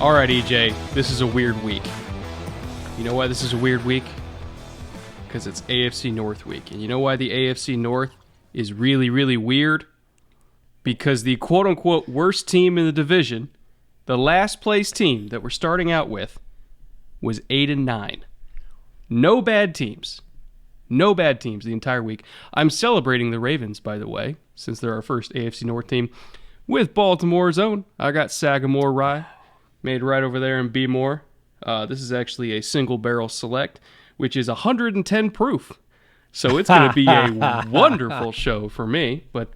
All right, EJ, this is a weird week. You know why this is a weird week? Because it's AFC North week. And you know why the AFC North is really, really weird? Because the quote-unquote worst team in the division, the last place team that we're starting out with, was 8-9. No bad teams. No bad teams the entire week. I'm celebrating the Ravens, by the way, since they're our first AFC North team, with Baltimore's own. I got Sagamore Rye, made right over there in B-More. This is actually a single barrel select, which is 110 proof. So it's going to be a wonderful show for me. But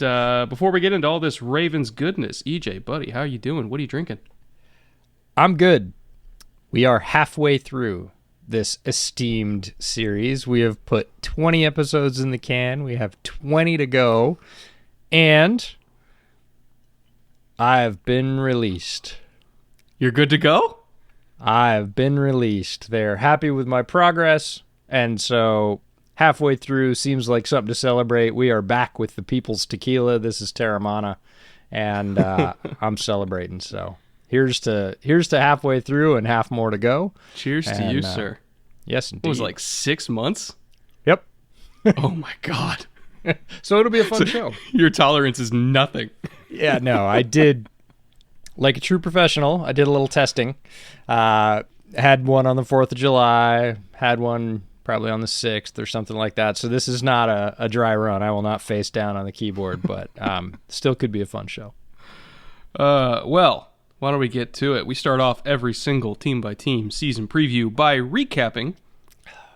before we get into all this Ravens goodness, EJ, buddy, how are you doing? What are you drinking? I'm good. We are halfway through this esteemed series. We have put 20 episodes in the can. We have 20 to go. And I have been released. You're good to go? I have been released. They're happy with my progress. And so halfway through seems like something to celebrate. We are back with the People's Tequila. This is Terramana. And I'm celebrating. So here's to halfway through and half more to go. Cheers to you, sir. Yes, indeed. It was like 6 months? Yep. Oh, my God. So it'll be a fun show. Your tolerance is nothing. Yeah, no, I did, like a true professional, I did a little testing. Had one on the 4th of July, had one probably on the 6th or something like that. So this is not a dry run. I will not face down on the keyboard, but still could be a fun show. Well, why don't we get to it? We start off every single team-by-team season preview by recapping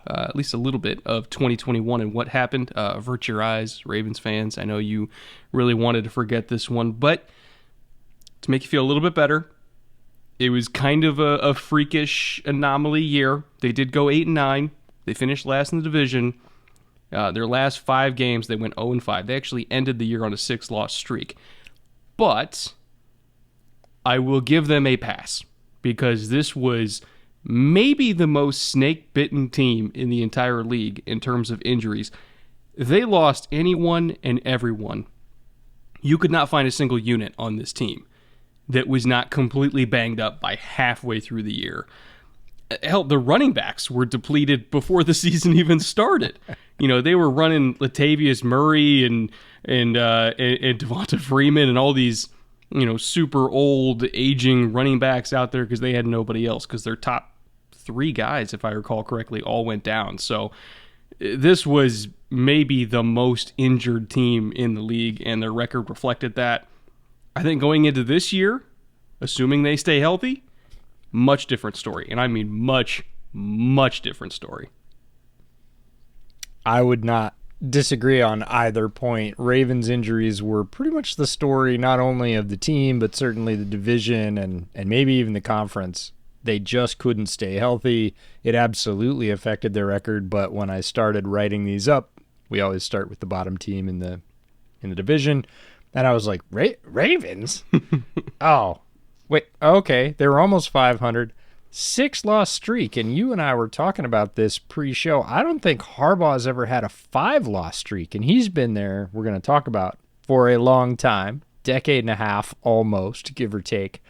at least a little bit of 2021 and what happened. Avert your eyes, Ravens fans. I know you really wanted to forget this one, but to make you feel a little bit better, it was kind of a freakish anomaly year. They did go 8-9. They finished last in the division. Their last 5 games, they went 0-5. They actually ended the year on a 6-loss streak. But I will give them a pass because this was maybe the most snake-bitten team in the entire league in terms of injuries. They lost anyone and everyone. You could not find a single unit on this team that was not completely banged up by halfway through the year. Hell, the running backs were depleted before the season even started. You know, they were running Latavius Murray and Devonta Freeman and all these, you know, super old, aging running backs out there because they had nobody else because their top 3 guys, if I recall correctly, all went down. So this was maybe the most injured team in the league, and their record reflected that. I think going into this year, assuming they stay healthy, much different story. And I mean much, much different story. I would not disagree on either point. Ravens injuries were pretty much the story not only of the team, but certainly the division and maybe even the conference. They just couldn't stay healthy. It absolutely affected their record, but when I started writing these up, we always start with the bottom team in the division. And I was like, Ravens? Oh, wait, okay. They were almost 500. 6-loss streak, and you and I were talking about this pre-show. I don't think Harbaugh's ever had a 5-loss streak, and he's been there, we're going to talk about, for a long time, decade and a half almost, give or take.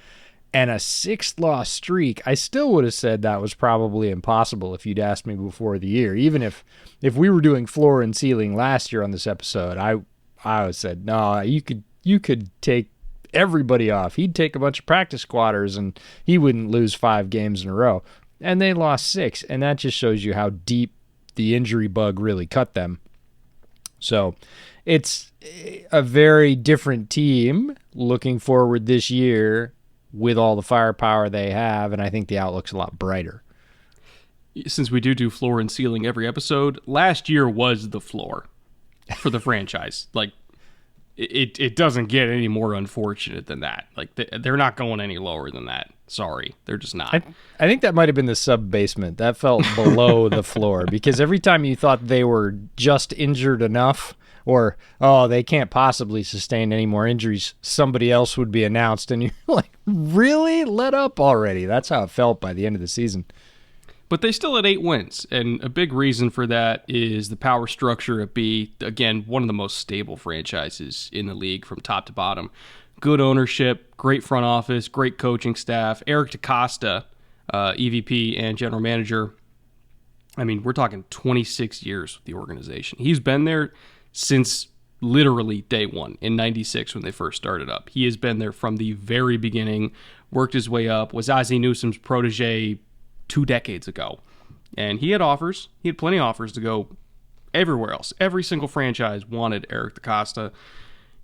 And a 6-loss streak, I still would have said that was probably impossible if you'd asked me before the year. Even if we were doing floor and ceiling last year on this episode, I would have said, no, you could take everybody off. He'd take a bunch of practice squatters and he wouldn't lose 5 games in a row. And they lost 6, and that just shows you how deep the injury bug really cut them. So it's a very different team looking forward this year with all the firepower they have, and I think the outlook's a lot brighter. Since we do floor and ceiling every episode, last year was the floor for the franchise. Like, it doesn't get any more unfortunate than that. Like, they're not going any lower than that. Sorry, they're just not. I think that might have been the sub-basement. That felt below the floor, because every time you thought they were just injured enough, or, oh, they can't possibly sustain any more injuries, somebody else would be announced, and you're like, really? Let up already. That's how it felt by the end of the season. But they still had 8 wins, and a big reason for that is the power structure at B. Again, one of the most stable franchises in the league from top to bottom. good ownership, great front office, great coaching staff. Eric DaCosta, EVP and general manager. I mean, we're talking 26 years with the organization. He's been there since literally day one in 96 when they first started up. He has been there from the very beginning, worked his way up, was Ozzie Newsome's protege 2 decades ago. And he had offers. He had plenty of offers to go everywhere else. Every single franchise wanted Eric DaCosta.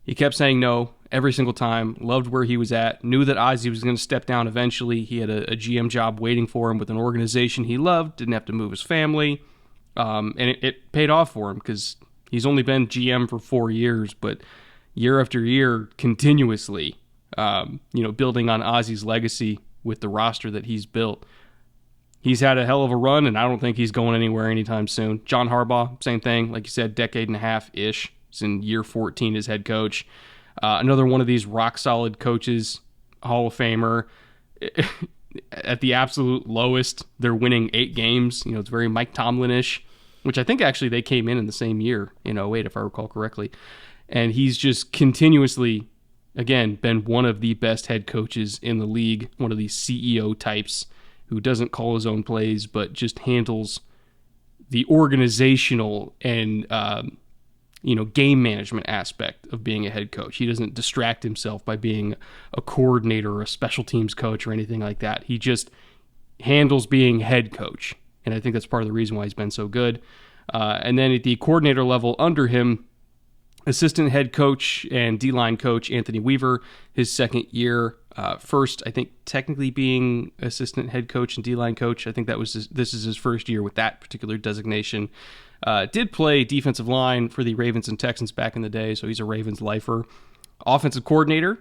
He kept saying no every single time, loved where he was at, knew that Ozzie was going to step down eventually. He had a GM job waiting for him with an organization he loved, didn't have to move his family, and it paid off for him because he's only been GM for 4 years, but year after year, continuously, building on Ozzie's legacy with the roster that he's built. He's had a hell of a run, and I don't think he's going anywhere anytime soon. John Harbaugh, same thing. Like you said, decade and a half-ish. He's in year 14 as head coach. Another one of these rock-solid coaches, Hall of Famer. At the absolute lowest, they're winning 8 games. It's very Mike Tomlin-ish, which I think actually they came in the same year, in 08, if I recall correctly. And he's just continuously, again, been one of the best head coaches in the league, one of these CEO types who doesn't call his own plays, but just handles the organizational and game management aspect of being a head coach. He doesn't distract himself by being a coordinator or a special teams coach or anything like that. He just handles being head coach, and I think that's part of the reason why he's been so good. And then at the coordinator level under him, assistant head coach and D-line coach Anthony Weaver, his second year. First, I think technically being assistant head coach and D-line coach. I think this is his first year with that particular designation. Did play defensive line for the Ravens and Texans back in the day, so he's a Ravens lifer. Offensive coordinator,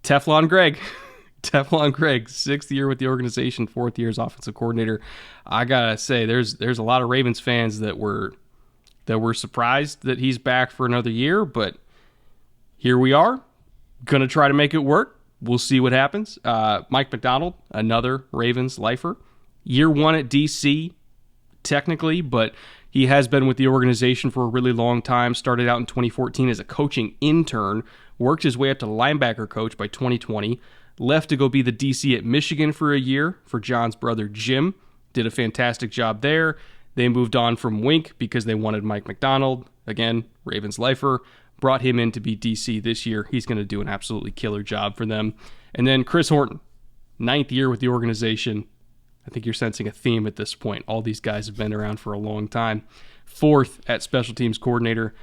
Teflon Greg. Teflon Greg, 6th year with the organization, 4th year as offensive coordinator. I gotta say, there's a lot of Ravens fans that were surprised that he's back for another year, but here we are. Gonna try to make it work. We'll see what happens. Mike Mcdonald, another Ravens lifer. Year 1 at DC, technically, but he has been with the organization for a really long time. Started out in 2014 as a coaching intern, worked his way up to linebacker coach by 2020, left to go be the DC at Michigan for a year for John's brother Jim. Did a fantastic job there. They moved on from Wink because they wanted Mike Mcdonald. Again, Ravens lifer. Brought him in to be DC this year. He's going to do an absolutely killer job for them. And then Chris Horton, 9th year with the organization. I think you're sensing a theme at this point. All these guys have been around for a long time. 4th at special teams coordinator.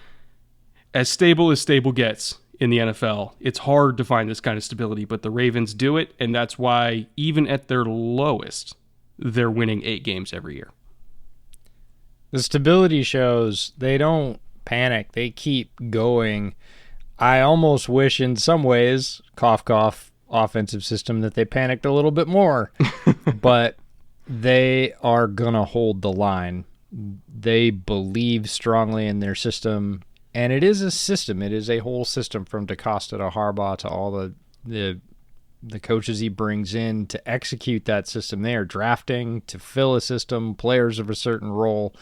As stable gets in the NFL, it's hard to find this kind of stability, but the Ravens do it, and that's why even at their lowest, they're winning 8 games every year. The stability shows they don't panic. They keep going. I almost wish in some ways, cough, cough, offensive system, that they panicked a little bit more. But they are going to hold the line. They believe strongly in their system. And it is a system. It is a whole system from DaCosta to Harbaugh to all the coaches he brings in to execute that system. They are drafting to fill a system, players of a certain role.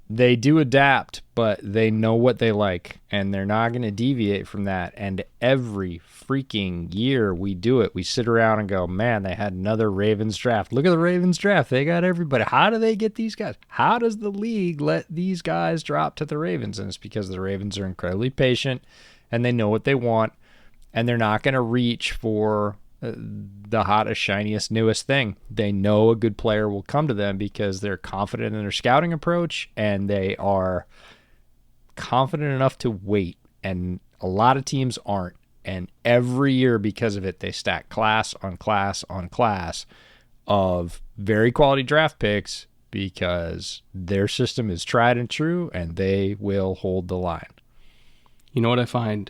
They do adapt, but they know what they like, and they're not going to deviate from that. And every freaking year we do it. We sit around and go, man, they had another Ravens draft. Look at the Ravens draft. They got everybody. How do they get these guys? How does the league let these guys drop to the Ravens? And it's because the Ravens are incredibly patient, and they know what they want, and they're not going to reach for the hottest, shiniest, newest thing. They know a good player will come to them because they're confident in their scouting approach, and they are confident enough to wait. And a lot of teams aren't. And every year, because of it, they stack class on class on class of very quality draft picks because their system is tried and true, and they will hold the line. You know what I find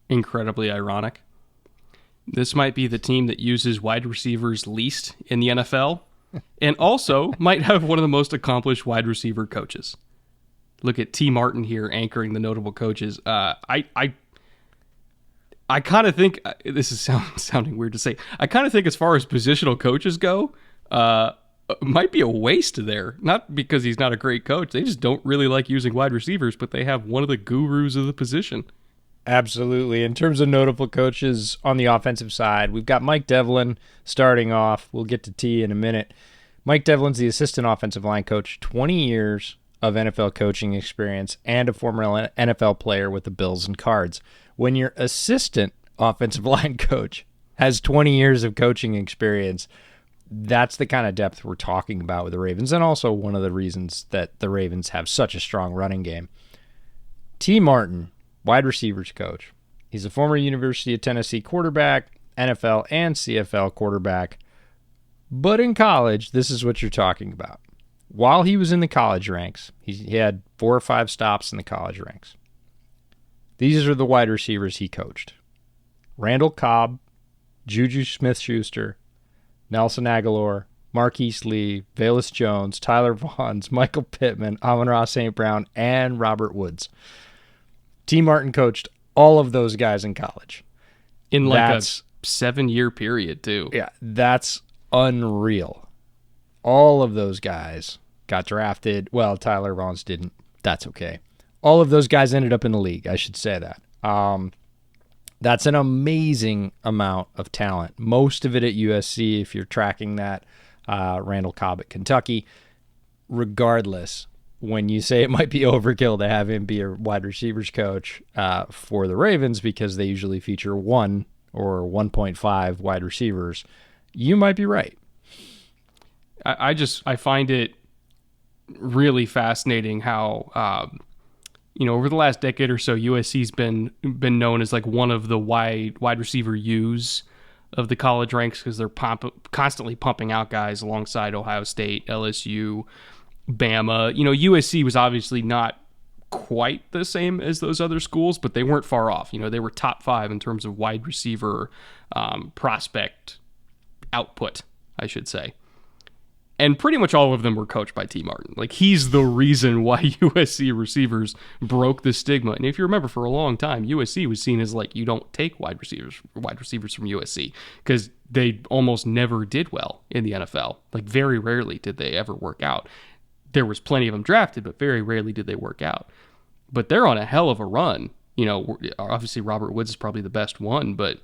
incredibly ironic? This might be the team that uses wide receivers least in the NFL, and also might have one of the most accomplished wide receiver coaches. Look at T. Martin here anchoring the notable coaches. I kind of think, this is sounding weird to say, I kind of think as far as positional coaches go, might be a waste there. Not because he's not a great coach. They just don't really like using wide receivers, but they have one of the gurus of the position. Absolutely. In terms of notable coaches on the offensive side, we've got Mike Devlin starting off. We'll get to T in a minute. Mike Devlin's the assistant offensive line coach, 20 years of NFL coaching experience, and a former NFL player with the Bills and Cards. When your assistant offensive line coach has 20 years of coaching experience, that's the kind of depth we're talking about with the Ravens, and also one of the reasons that the Ravens have such a strong running game. T. Martin, wide receivers coach. He's a former University of Tennessee quarterback, NFL and CFL quarterback. But in college, this is what you're talking about. While he was in the college ranks, he had 4 or 5 stops in the college ranks. These are the wide receivers he coached: Randall Cobb, Juju Smith-Schuster, Nelson Aguilar, Marquis Lee, Velus Jones, Tyler Vaughns, Michael Pittman, Amon-Ra St. Brown, and Robert Woods. T. Martin coached all of those guys in college. In like a 7-year period, too. Yeah, that's unreal. All of those guys got drafted. Well, Tyler Vaughns didn't. That's okay. All of those guys ended up in the league. I should say that. That's an amazing amount of talent. Most of it at USC, if you're tracking that. Randall Cobb at Kentucky. Regardless, when you say it might be overkill to have him be a wide receivers coach for the Ravens because they usually feature 1 or 1.5 wide receivers, you might be right. I find it really fascinating how over the last decade or so, USC's been known as like one of the wide receiver U's of the college ranks because they're constantly pumping out guys alongside Ohio State, LSU, Bama. USC was obviously not quite the same as those other schools, but they weren't far off. They were top 5 in terms of wide receiver prospect output, I should say. And pretty much all of them were coached by T. Martin. Like, he's the reason why USC receivers broke the stigma. And if you remember, for a long time, USC was seen as like, you don't take wide receivers from USC because they almost never did well in the NFL. Like, very rarely did they ever work out. There was plenty of them drafted, but very rarely did they work out. But they're on a hell of a run. Obviously Robert Woods is probably the best one, but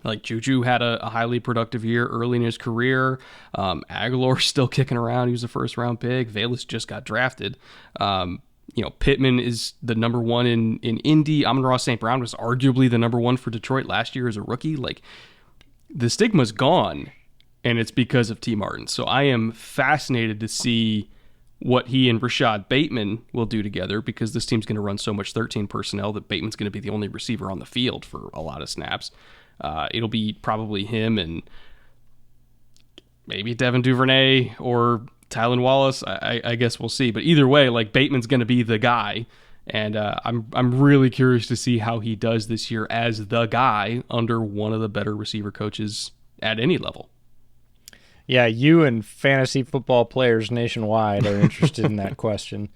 like Juju had a highly productive year early in his career. Aguilar's still kicking around. He was a first-round pick. Velus just got drafted. Pittman is the number 1 in Indy. Amon-Ra St. Brown was arguably the number 1 for Detroit last year as a rookie. Like, the stigma's gone, and it's because of T. Martin. So I am fascinated to see what he and Rashad Bateman will do together, because this team's going to run so much 13 personnel that Bateman's going to be the only receiver on the field for a lot of snaps. It'll be probably him and maybe Devin Duvernay or Tylan Wallace. I guess we'll see. But either way, like, Bateman's going to be the guy, and I'm really curious to see how he does this year as the guy under one of the better receiver coaches at any level. Yeah, you and fantasy football players nationwide are interested in that question.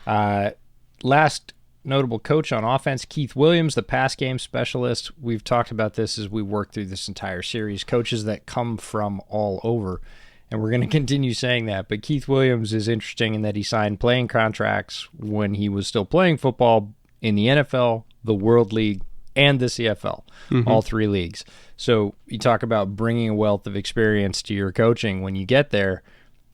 Last notable coach on offense, Keith Williams, the pass game specialist. We've talked about this as we work through this entire series. Coaches that come from all over, and we're going to continue saying that. But Keith Williams is interesting in that he signed playing contracts when he was still playing football in the NFL, the World League, and the CFL, all 3 leagues. So you talk about bringing a wealth of experience to your coaching. When you get there,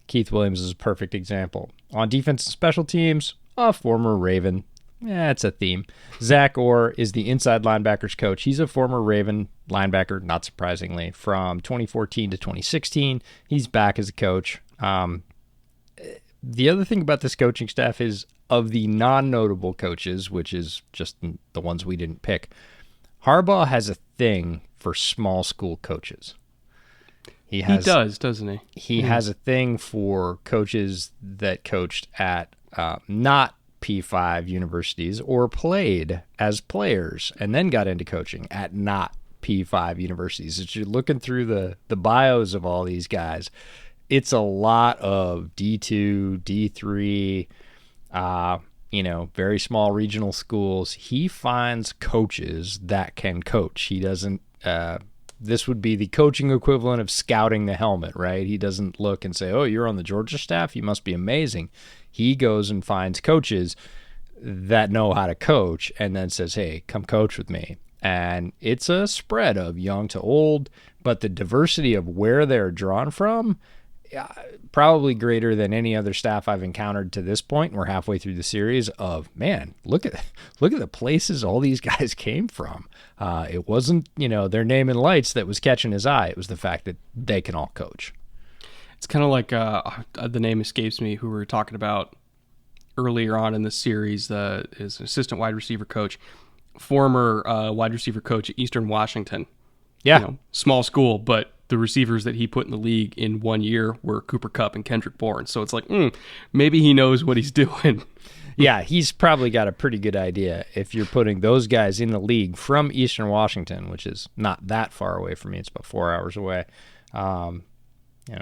Keith Williams is a perfect example. On defense and special teams, a former Raven. It's a theme. Zach Orr is the inside linebackers coach. He's a former Raven linebacker, not surprisingly, from 2014 to 2016. He's back as a coach. The other thing about this coaching staff is, of the non-notable coaches, which is just the ones we didn't pick, Harbaugh has a thing for small school coaches. He does, doesn't he? He has a thing for coaches that coached at not P5 universities or played as players and then got into coaching at not P5 universities. As you're looking through the bios of all these guys, it's a lot of D2, D3, very small regional schools. He finds coaches that can coach. He doesn't, this would be the coaching equivalent of scouting the helmet, right? He doesn't look and say, oh, you're on the Georgia staff, you must be amazing. He goes and finds coaches that know how to coach and then says, hey, come coach with me. And it's a spread of young to old, but the diversity of where they're drawn from, probably greater than any other staff I've encountered to this point. We're halfway through the series of, man, look at the places all these guys came from. It wasn't, their name and lights that was catching his eye. It was the fact that they can all coach. It's kind of like the name escapes me, who we were talking about earlier on in the series, his assistant wide receiver coach, former wide receiver coach at Eastern Washington. Yeah. Small school, but the receivers that he put in the league in 1 year were Cooper Kupp and Kendrick Bourne. So it's like, maybe he knows what he's doing. Yeah, he's probably got a pretty good idea if you're putting those guys in the league from Eastern Washington, which is not that far away from me. It's about 4 hours away.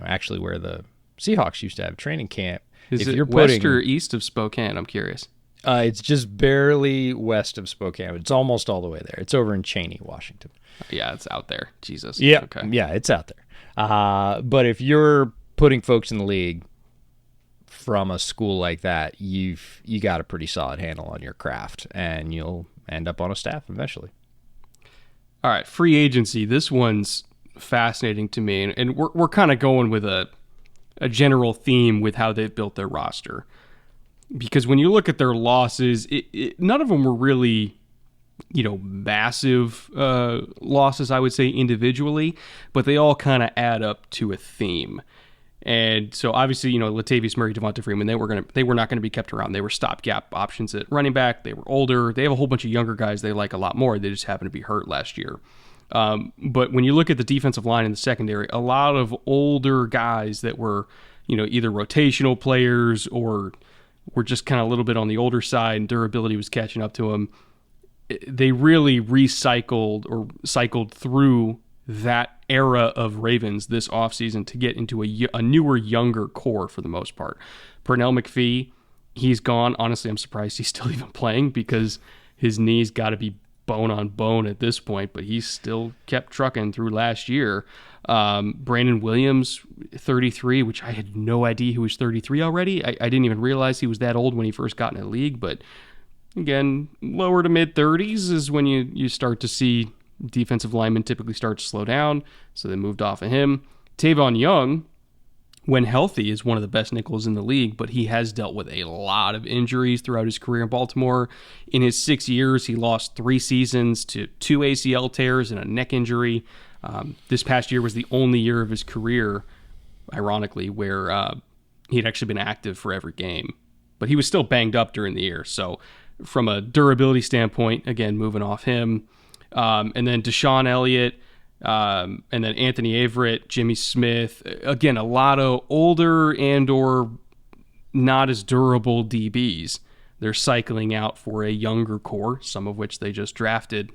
Actually where the Seahawks used to have training camp. Is it west or east of Spokane? I'm curious. It's just barely west of Spokane. It's almost all the way there. It's over in Cheney, Washington. Yeah, it's out there. Jesus. Yeah, okay. Yeah, it's out there. But if you're putting folks in the league from a school like that, you got a pretty solid handle on your craft, and you'll end up on a staff eventually. All right, free agency. This one's fascinating to me, and we're kind of going with a general theme with how they've built their roster. Because when you look at their losses, none of them were really, massive losses, I would say, individually, but they all kind of add up to a theme. And so obviously, Latavius Murray, Devonta Freeman, they were not going to be kept around. They were stopgap options at running back. They were older. They have a whole bunch of younger guys they like a lot more. They just happened to be hurt last year. But when you look at the defensive line in the secondary, a lot of older guys that were, either rotational players or were just kind of a little bit on the older side, and durability was catching up to them. They really recycled or cycled through that era of Ravens this offseason to get into a newer, younger core for the most part. Pernell McPhee, he's gone. Honestly, I'm surprised he's still even playing because his knee's got to be bone on bone at this point, but he still kept trucking through last year. Brandon Williams, 33, which I had no idea he was 33 already. I didn't even realize he was that old when he first got in the league, but again, lower to mid 30s is when you start to see defensive linemen typically start to slow down, so they moved off of him. Tavon Young, when healthy, is one of the best nickels in the league, but he has dealt with a lot of injuries throughout his career in Baltimore. In his 6 years, he lost 3 seasons to 2 ACL tears and a neck injury. This past year was the only year of his career, ironically, where he'd actually been active for every game. But he was still banged up during the year. So from a durability standpoint, again, moving off him. And then Deshaun Elliott, and then Anthony Averett, Jimmy Smith. Again, a lot of older and or not as durable DBs. They're cycling out for a younger core, some of which they just drafted.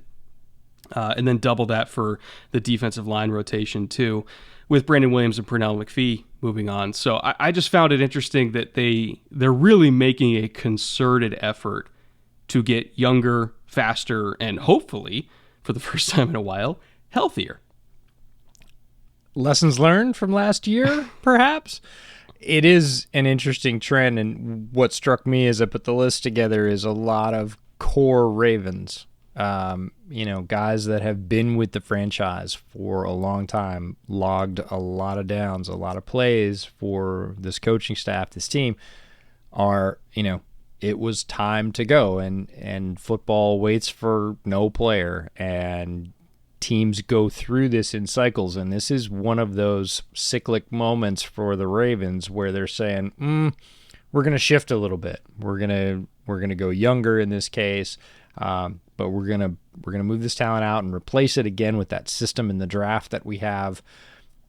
And then double that for the defensive line rotation too, with Brandon Williams and Pernell McPhee moving on. So I just found it interesting that they're really making a concerted effort to get younger, faster, and hopefully, for the first time in a while, healthier. Lessons learned from last year, perhaps? It is an interesting trend, and what struck me as I put the list together is a lot of core Ravens. Guys that have been with the franchise for a long time, logged a lot of downs, a lot of plays for this coaching staff, this team, are, it was time to go, and football waits for no player, and teams go through this in cycles, and this is one of those cyclic moments for the Ravens where they're saying, we're going to shift a little bit. We're going to go younger in this case, but we're going to move this talent out and replace it again with that system in the draft that we have.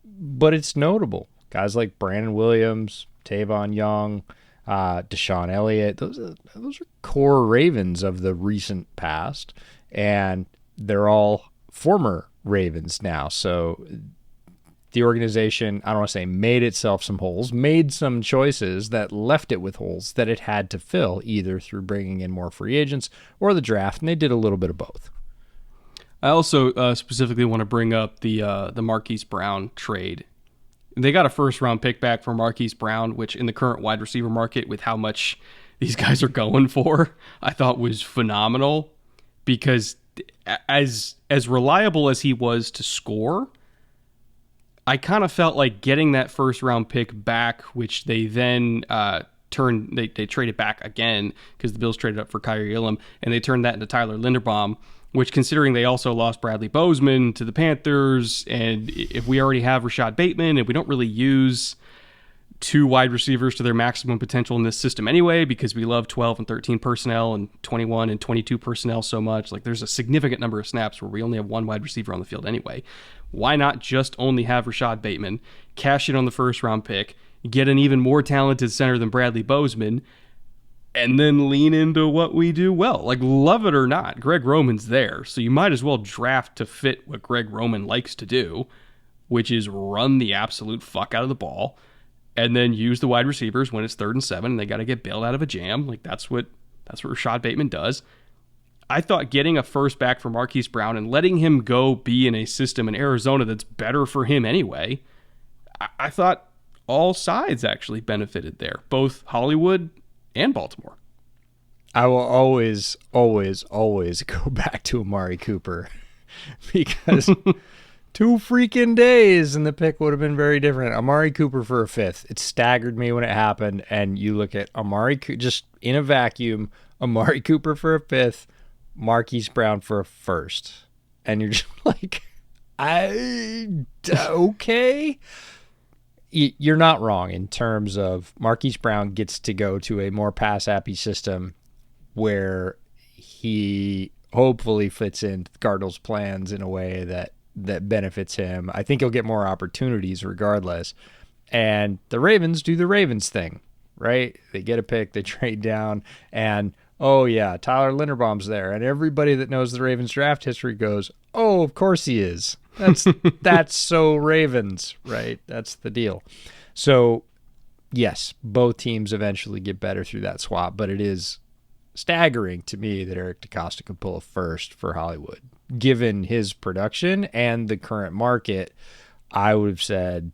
But it's notable. Guys like Brandon Williams, Tavon Young, Deshaun Elliott, those are core Ravens of the recent past, and they're all former Ravens now. So the organization, I don't want to say made itself some holes, made some choices that left it with holes that it had to fill, either through bringing in more free agents or the draft, and they did a little bit of both. I also specifically want to bring up the Marquis Brown trade. They got a first-round pick back for Marquis Brown, which in the current wide receiver market, with how much these guys are going for, I thought was phenomenal, because as reliable as he was to score, I kind of felt like getting that first round pick back, which they then they traded back again because the Bills traded up for Kyrie Elam, and they turned that into Tyler Linderbaum, which, considering they also lost Bradley Bozeman to the Panthers, and if we already have Rashad Bateman, and we don't really use two wide receivers to their maximum potential in this system anyway, because we love 12 and 13 personnel and 21 and 22 personnel so much, like there's a significant number of snaps where we only have one wide receiver on the field anyway. Why not just only have Rashad Bateman, cash in on the first round pick, get an even more talented center than Bradley Bozeman, and then lean into what we do well? Like, love it or not, Greg Roman's there, so you might as well draft to fit what Greg Roman likes to do, which is run the absolute fuck out of the ball, and then use the wide receivers when it's 3rd and 7 and they got to get bailed out of a jam. Like, that's what Rashad Bateman does. I thought getting a first back for Marquise Brown and letting him go be in a system in Arizona that's better for him anyway, I thought all sides actually benefited there, both Hollywood and Baltimore. I will always, always, always go back to Amari Cooper because 2 freaking days and the pick would have been very different. Amari Cooper for a 5th. It staggered me when it happened. And you look at just in a vacuum, Amari Cooper for a 5th, Marquise Brown for a 1st. And you're just like, okay. You're not wrong in terms of Marquise Brown gets to go to a more pass-happy system where he hopefully fits into the Cardinals' plans in a way that benefits him. I think he'll get more opportunities regardless. And the Ravens do the Ravens thing, right? They get a pick, they trade down, and oh yeah, Tyler Linderbaum's there. And everybody that knows the Ravens draft history goes, oh, of course he is. That's so Ravens, right? That's the deal. So yes, both teams eventually get better through that swap, but it is staggering to me that Eric DeCosta could pull a 1st for Hollywood. Given his production and the current market, I would have said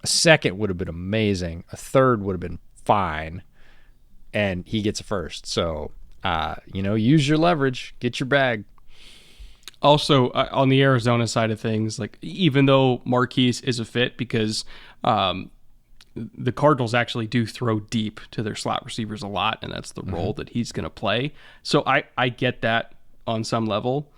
a 2nd would have been amazing. A 3rd would have been fine. And he gets a 1st. So, use your leverage. Get your bag. Also, on the Arizona side of things, like, even though Marquise is a fit because the Cardinals actually do throw deep to their slot receivers a lot, and that's the role that he's going to play. So I get that on some level.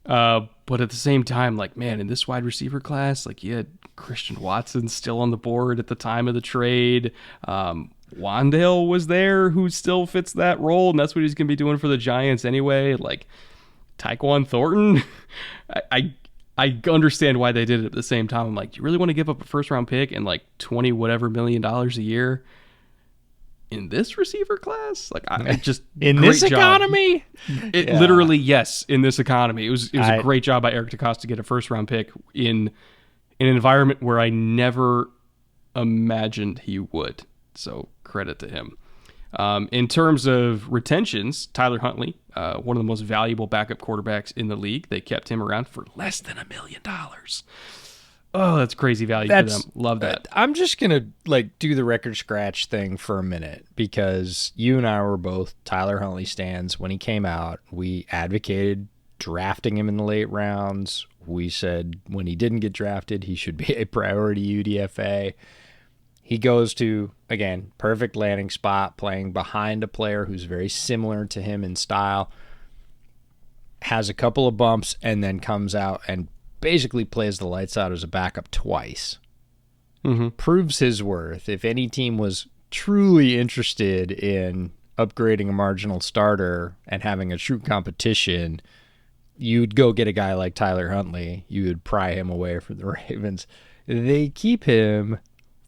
But at the same time, like, man, in this wide receiver class, like, you had Christian Watson still on the board at the time of the trade. Wandale was there, who still fits that role, and that's what he's going to be doing for the Giants anyway. Like, Tyquan Thornton, I understand why they did it at the same time. I'm like, do you really want to give up a first-round pick and like $20 whatever million a year in this receiver class? Like, I just in this economy, literally, yes, in this economy, it was a great job by Eric DeCosta to get a first-round pick in an environment where I never imagined he would. So credit to him. In terms of retentions, Tyler Huntley, one of the most valuable backup quarterbacks in the league. They kept him around for less than $1 million. Oh, that's crazy value for them. Love that. I'm just going to do the record scratch thing for a minute, because you and I were both Tyler Huntley stands when he came out. We advocated drafting him in the late rounds. We said when he didn't get drafted, he should be a priority UDFA. He goes to, again, perfect landing spot, playing behind a player who's very similar to him in style, has a couple of bumps, and then comes out and basically plays the lights out as a backup twice. Proves his worth. If any team was truly interested in upgrading a marginal starter and having a true competition, you'd go get a guy like Tyler Huntley. You would pry him away from the Ravens. They keep him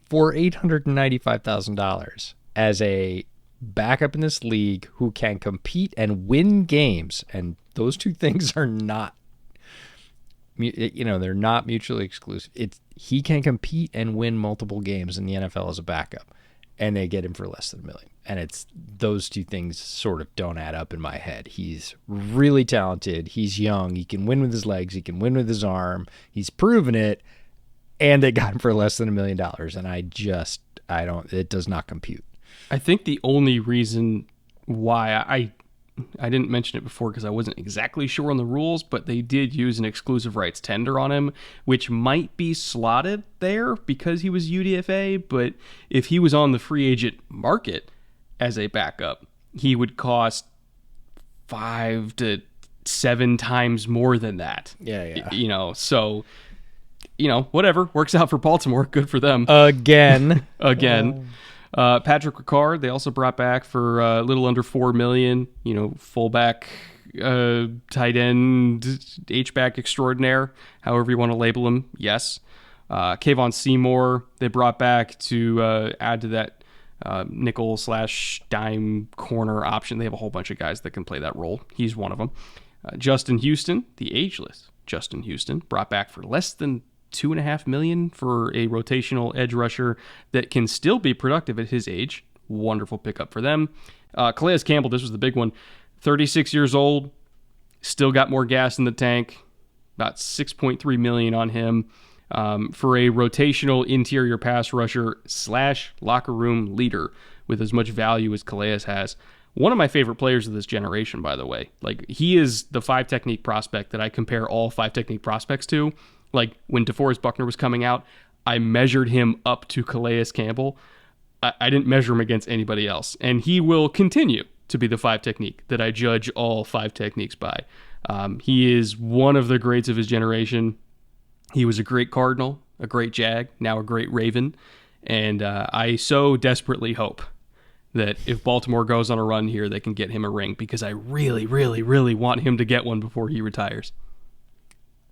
for $895,000 as a backup in this league who can compete and win games. And those two things are not, they're not mutually exclusive. He can compete and win multiple games in the NFL as a backup, and they get him for less than $1 million. And it's those two things sort of don't add up in my head. He's really talented. He's young. He can win with his legs. He can win with his arm. He's proven it. And they got him for less than $1 million. And it does not compute. I think the only reason why I didn't mention it before because I wasn't exactly sure on the rules, but they did use an exclusive rights tender on him, which might be slotted there because he was UDFA, but if he was on the free agent market as a backup, he would cost 5 to 7 times more than that. Yeah. So, whatever. Works out for Baltimore. Good for them. Again. Patrick Ricard, they also brought back for a little under $4 million, fullback, tight end, H-back extraordinaire, however you want to label him. Yes. Kayvon Seymour, they brought back to add to that nickel/dime corner option. They have a whole bunch of guys that can play that role. He's one of them. Justin Houston, the ageless Justin Houston, brought back for less than $2.5 million for a rotational edge rusher that can still be productive at his age. Wonderful pickup for them. Calais Campbell, this was the big one. 36 years old, still got more gas in the tank. About $6.3 million on him for a rotational interior pass rusher / locker room leader with as much value as Calais has. One of my favorite players of this generation, by the way. Like, he is the 5-technique prospect that I compare all 5-technique prospects to. Like, when DeForest Buckner was coming out, I measured him up to Calais Campbell. I didn't measure him against anybody else. And he will continue to be the 5-technique that I judge all 5 techniques by. He is one of the greats of his generation. He was a great Cardinal, a great Jag, now a great Raven. And I so desperately hope that if Baltimore goes on a run here, they can get him a ring, because I really, really, really want him to get one before he retires.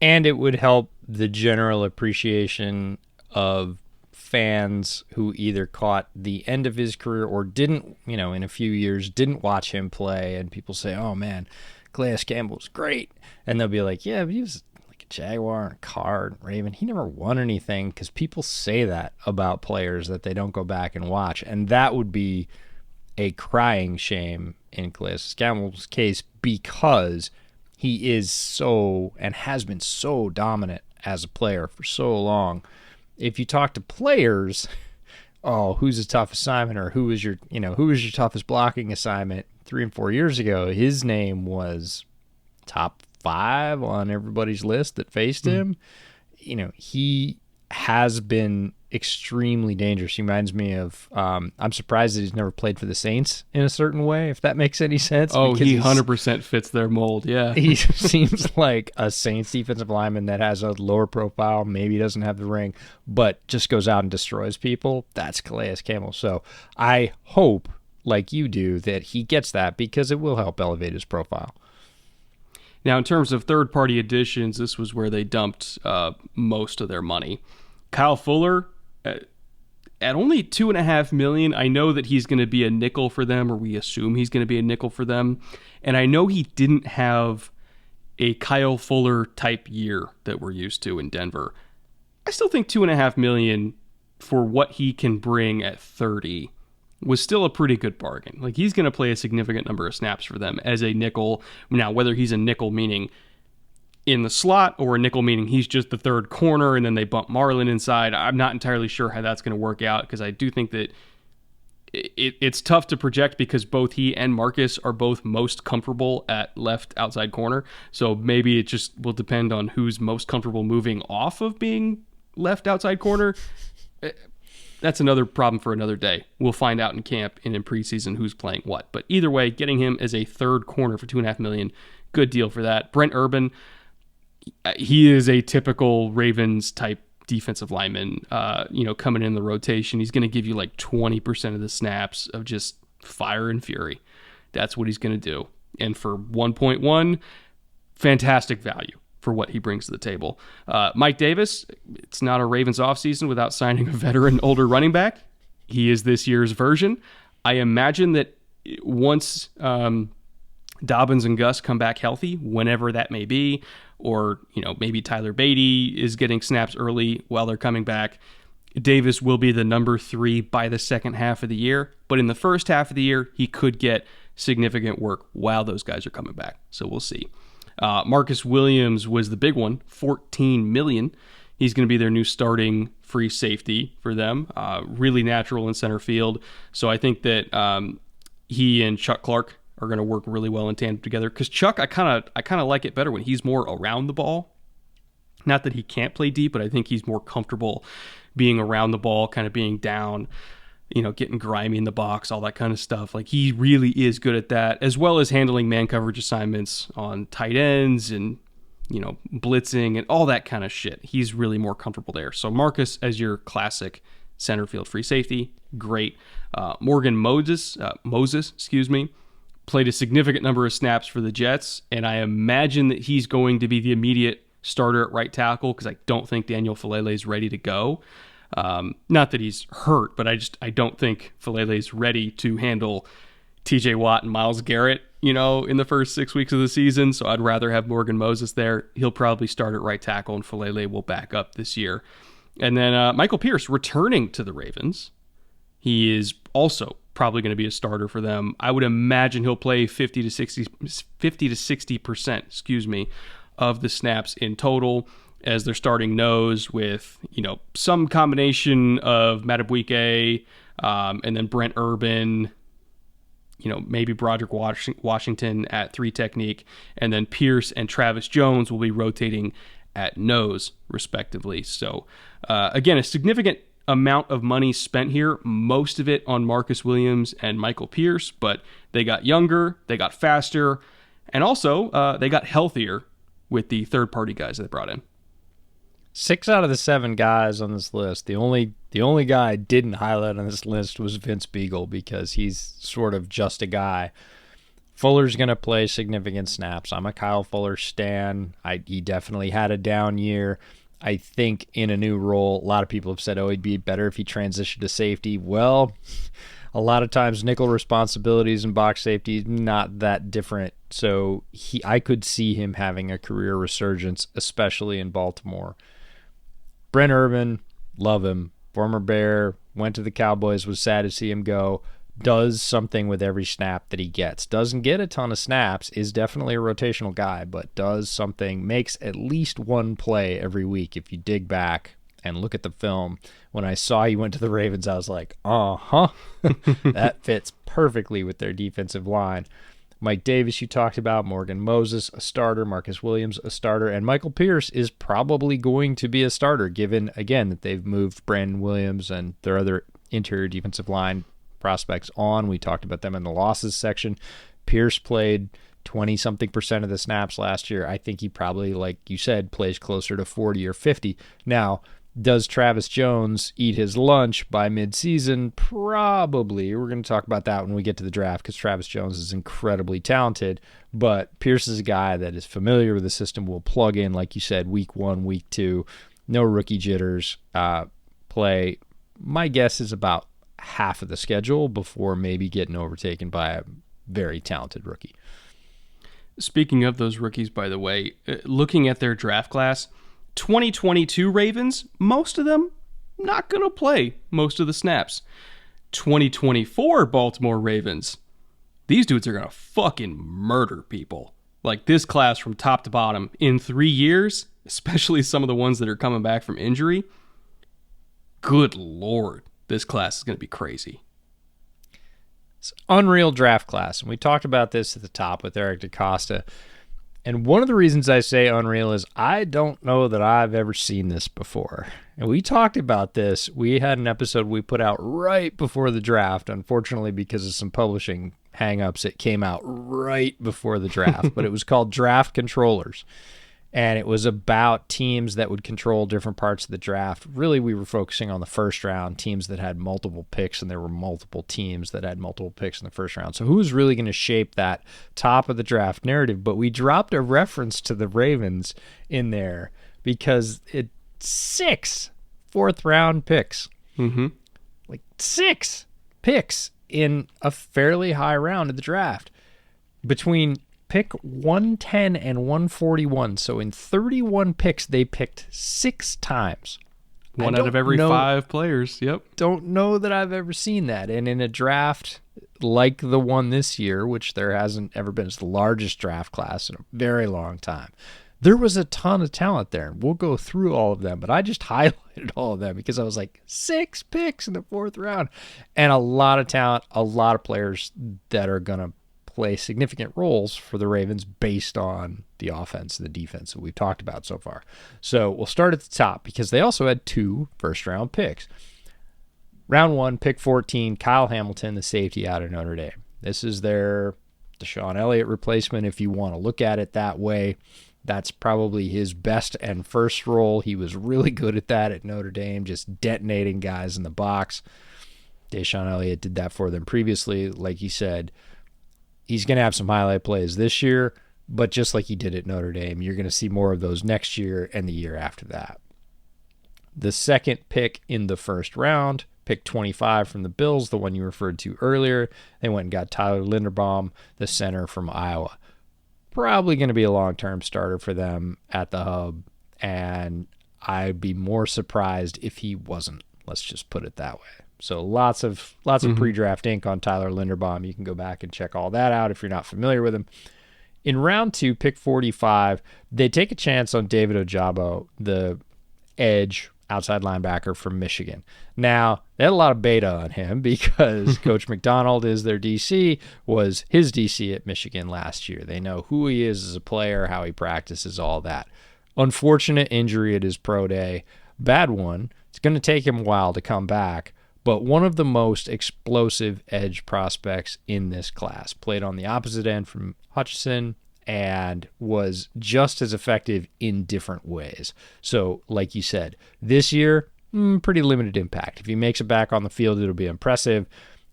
And it would help the general appreciation of fans who either caught the end of his career or didn't, in a few years, didn't watch him play. And people say, oh, man, Calais Campbell's great. And they'll be like, yeah, but he was like a Jaguar and a Card, Raven. He never won anything, because people say that about players that they don't go back and watch. And that would be a crying shame in Calais Campbell's case, because he is so and has been so dominant as a player for so long. If you talk to players, who's a tough assignment, or who was your toughest blocking assignment 3 and 4 years ago, his name was top 5 on everybody's list that faced him. He has been extremely dangerous. He reminds me of, I'm surprised that he's never played for the Saints in a certain way, if that makes any sense. Oh, he 100% fits their mold, yeah. He seems like a Saints defensive lineman that has a lower profile, maybe doesn't have the ring, but just goes out and destroys people. That's Calais Campbell. So I hope, like you do, that he gets that, because it will help elevate his profile. Now, in terms of third-party additions, this was where they dumped most of their money. Kyle Fuller, at only $2.5 million, I know that he's going to be a nickel for them, or we assume he's going to be a nickel for them. And I know he didn't have a Kyle Fuller type year that we're used to in Denver. I still think $2.5 million for what he can bring at 30 was still a pretty good bargain. Like, he's going to play a significant number of snaps for them as a nickel. Now, whether he's a nickel meaning in the slot, or a nickel meaning he's just the third corner and then they bump Marlin inside, I'm not entirely sure how that's going to work out, because I do think that it's tough to project, because both he and Marcus are both most comfortable at left outside corner. So maybe it just will depend on who's most comfortable moving off of being left outside corner. That's another problem for another day. We'll find out in camp and in preseason who's playing what. But either way, getting him as a third corner for $2.5 million, good deal for that. Brent Urban, he is a typical Ravens type defensive lineman, coming in the rotation. He's going to give you like 20% of the snaps of just fire and fury. That's what he's going to do. And for 1.1, fantastic value for what he brings to the table. Mike Davis, it's not a Ravens offseason without signing a veteran older running back. He is this year's version. I imagine that once Dobbins and Gus come back healthy, whenever that may be, or maybe Tyler Beatty is getting snaps early while they're coming back, Davis will be the number 3 by the second half of the year. But in the first half of the year, he could get significant work while those guys are coming back. So we'll see. Marcus Williams was the big one, $14 million. He's going to be their new starting free safety for them, really natural in center field. So I think that he and Chuck Clark are going to work really well in tandem together. Because Chuck, I kind of like it better when he's more around the ball. Not that he can't play deep, but I think he's more comfortable being around the ball, kind of being down, getting grimy in the box, all that kind of stuff. Like, he really is good at that, as well as handling man coverage assignments on tight ends and, blitzing and all that kind of shit. He's really more comfortable there. So Marcus as your classic center field free safety, great. Morgan Moses, played a significant number of snaps for the Jets, and I imagine that he's going to be the immediate starter at right tackle because I don't think Daniel Falele is ready to go. Not that he's hurt, but I don't think Falele is ready to handle TJ Watt and Myles Garrett, in the first 6 weeks of the season. So I'd rather have Morgan Moses there. He'll probably start at right tackle, and Falele will back up this year. And then Michael Pierce returning to the Ravens. He is also probably going to be a starter for them. I would imagine he'll play 50 to 60%, of the snaps in total as their starting nose with, some combination of Madubuike, and then Brent Urban, maybe Broderick Washington at 3 technique, and then Pierce and Travis Jones will be rotating at nose, respectively. So, again, a significant amount of money spent here, most of it on Marcus Williams and Michael Pierce, but they got younger, they got faster, and also they got healthier with the third-party guys that they brought in. 6 out of the 7 guys on this list, the only guy I didn't highlight on this list was Vince Beagle because he's sort of just a guy. Fuller's going to play significant snaps. I'm a Kyle Fuller stan. He definitely had a down year. I think in a new role, a lot of people have said, he'd be better if he transitioned to safety. Well, a lot of times nickel responsibilities and box safety is not that different. So I could see him having a career resurgence, especially in Baltimore. Brent Urban, love him. Former Bear, went to the Cowboys, was sad to see him go. Does something with every snap that he gets. Doesn't get a ton of snaps, is definitely a rotational guy, but does something, makes at least one play every week. If you dig back and look at the film, when I saw he went to the Ravens, I was like, that fits perfectly with their defensive line. Mike Davis, you talked about. Morgan Moses, a starter. Marcus Williams, a starter. And Michael Pierce is probably going to be a starter, given, again, that they've moved Brandon Williams and their other interior defensive line prospects on. We talked about them in the losses section. Pierce played 20-something% of the snaps last year. I think he probably, like you said, plays closer to 40 or 50. Now, does Travis Jones eat his lunch by midseason? Probably. We're going to talk about that when we get to the draft because Travis Jones is incredibly talented, but Pierce is a guy that is familiar with the system, will plug in, like you said, week 1, week 2, no rookie jitters, play. My guess is about half of the schedule before maybe getting overtaken by a very talented rookie. Speaking of those rookies, by the way, looking at their draft class, 2022 Ravens, most of them not going to play most of the snaps. 2024 Baltimore Ravens, these dudes are going to fucking murder people. Like, this class from top to bottom in 3 years, especially some of the ones that are coming back from injury, good Lord, this class is going to be crazy. It's unreal draft class. And we talked about this at the top with Eric DaCosta. And one of the reasons I say unreal is I don't know that I've ever seen this before. And we talked about this. We had an episode we put out right before the draft. Unfortunately, because of some publishing hangups, it came out right before the draft. But it was called Draft Controllers. And it was about teams that would control different parts of the draft. Really, we were focusing on the first round, teams that had multiple picks, and there were multiple teams that had multiple picks in the first round. So who's really going to shape that top of the draft narrative? But we dropped a reference to the Ravens in there because it's 6 fourth-round picks. Mm-hmm. Like 6 picks in a fairly high round of the draft. Between pick 110 and 141. So in 31 picks, they picked 6 times. One out of every 5 players. Yep. Don't know that I've ever seen that. And in a draft like the one this year, which there hasn't ever been, it's the largest draft class in a very long time. There was a ton of talent there. We'll go through all of them, but I just highlighted all of them because I was like, 6 picks in the 4th round. And a lot of talent, a lot of players that are going to play significant roles for the Ravens based on the offense and the defense that we've talked about so far. So we'll start at the top because they also had 2 first-round picks. Round 1, pick 14, Kyle Hamilton, the safety out of Notre Dame. This is their Deshaun Elliott replacement, if you want to look at it that way. That's probably his best and first role. He was really good at that at Notre Dame, just detonating guys in the box. Deshaun Elliott did that for them previously. Like he said, he's going to have some highlight plays this year, but just like he did at Notre Dame, you're going to see more of those next year and the year after that. The second pick in the first round, pick 25 from the Bills, the one you referred to earlier. They went and got Tyler Linderbaum, the center from Iowa. Probably going to be a long-term starter for them at the hub, and I'd be more surprised if he wasn't. Let's just put it that way. So lots of pre-draft ink on Tyler Linderbaum. You can go back and check all that out if you're not familiar with him. In round 2, pick 45, they take a chance on David Ojabo, the edge outside linebacker from Michigan. Now, they had a lot of beta on him because Coach Mcdonald is their DC, was his DC at Michigan last year. They know who he is as a player, how he practices, all that. Unfortunate injury at his pro day. Bad one. It's going to take him a while to come back, but one of the most explosive edge prospects in this class. Played on the opposite end from Hutchinson and was just as effective in different ways. So, like you said, this year, pretty limited impact. If he makes it back on the field, it'll be impressive.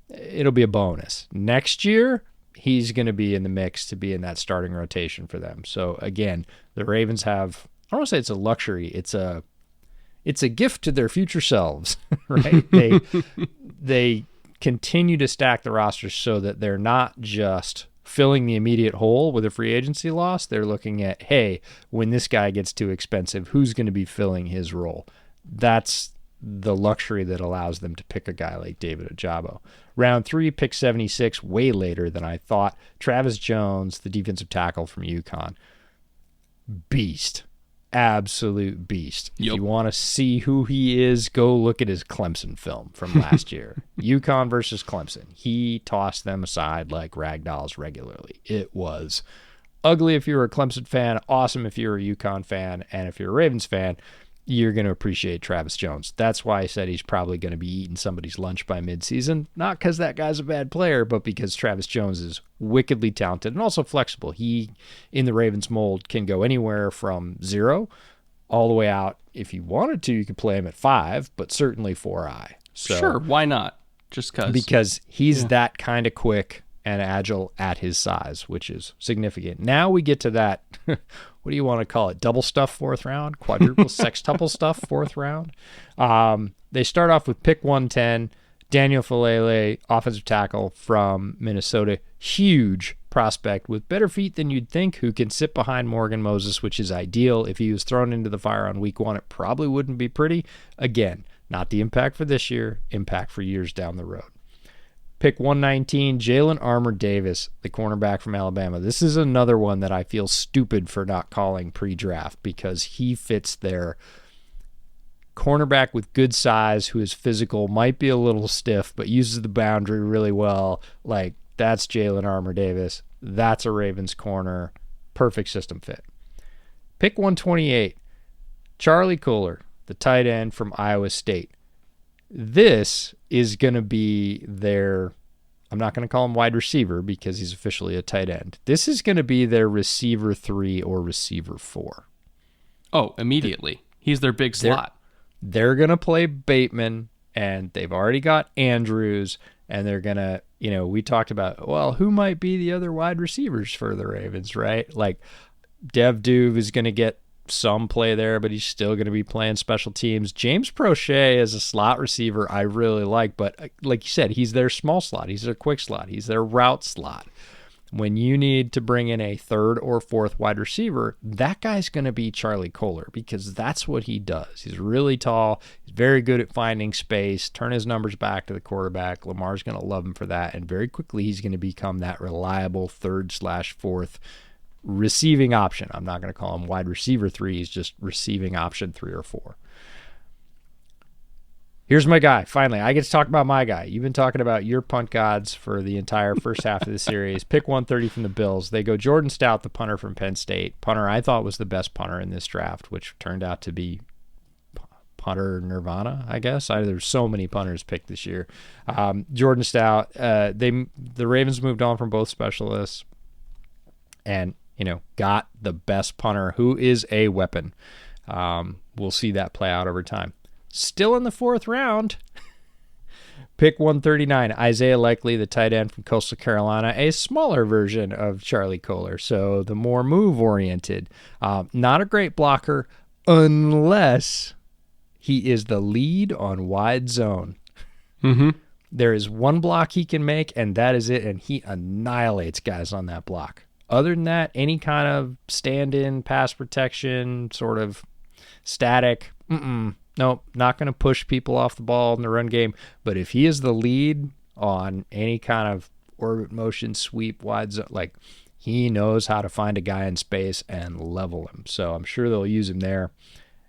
It'll be a bonus. Next year, he's going to be in the mix to be in that starting rotation for them. So, again, the Ravens have, I don't want to say it's a luxury, it's a gift to their future selves, right? They continue to stack the roster so that they're not just filling the immediate hole with a free agency loss. They're looking at, hey, when this guy gets too expensive, who's going to be filling his role? That's the luxury that allows them to pick a guy like David Ojabo. Round 3, pick 76, way later than I thought. Travis Jones, the defensive tackle from Uconn. Beast. Absolute beast. Yep. If you want to see who he is, go look at his Clemson film from last year. Uconn versus Clemson. He tossed them aside like ragdolls regularly. It was ugly if you were a Clemson fan, awesome if you're a Uconn fan, and if you're a Ravens fan, you're going to appreciate Travis Jones. That's why I said he's probably going to be eating somebody's lunch by midseason. Not because that guy's a bad player, but because Travis Jones is wickedly talented and also flexible. He, in the Ravens mold, can go anywhere from 0 all the way out. If you wanted to, you could play him at 5, but certainly 4i. So, sure, why not? Just because he's that kind of quick and agile at his size, which is significant. Now we get to that, what do you want to call it? Double stuff 4th round? Quadruple sextuple stuff 4th round? They start off with pick 110, Daniel Falele, offensive tackle from Minnesota. Huge prospect with better feet than you'd think, who can sit behind Morgan Moses, which is ideal. If he was thrown into the fire on week 1, it probably wouldn't be pretty. Again, not the impact for this year, impact for years down the road. Pick 119, Jalen Armour-Davis, the cornerback from Alabama. This is another one that I feel stupid for not calling pre-draft because he fits their cornerback with good size, who is physical, might be a little stiff, but uses the boundary really well. Like, that's Jalen Armour-Davis. That's a Ravens corner. Perfect system fit. Pick 128, Charlie Kohler, the tight end from Iowa State. This is going to be their, I'm not going to call him wide receiver because he's officially a tight end. This is going to be their receiver 3 or receiver 4. Oh, immediately. He's their big slot. They're going to play Bateman, and they've already got Andrews, and they're going to, we talked about, well, who might be the other wide receivers for the Ravens, right? Like, Dev Duve is going to get some play there, but he's still going to be playing special teams. James Crochet as a slot receiver I really like, but like you said, he's their small slot. He's their quick slot. He's their route slot. When you need to bring in a 3rd or 4th wide receiver, that guy's going to be Charlie Kohler because that's what he does. He's really tall. He's very good at finding space, turn his numbers back to the quarterback. Lamar's going to love him for that, and very quickly he's going to become that reliable 3rd/4th receiving option. I'm not going to call him wide receiver 3. He's just receiving option 3 or 4. Here's my guy. Finally, I get to talk about my guy. You've been talking about your punt gods for the entire first half of the series. Pick 130 from the Bills. They go Jordan Stout, the punter from Penn State. Punter I thought was the best punter in this draft, which turned out to be punter nirvana, I guess. There's so many punters picked this year. Jordan Stout, the Ravens moved on from both specialists and, got the best punter who is a weapon. We'll see that play out over time. Still in the 4th round, pick 139, Isaiah Likely, the tight end from Coastal Carolina, a smaller version of Charlie Kohler, so the more move-oriented. Not a great blocker unless he is the lead on wide zone. Mm-hmm. There is one block he can make, and that is it, and he annihilates guys on that block. Other than that, any kind of stand-in, pass protection, sort of static, nope, not going to push people off the ball in the run game. But if he is the lead on any kind of orbit motion, sweep, wide zone, like he knows how to find a guy in space and level him. So I'm sure they'll use him there.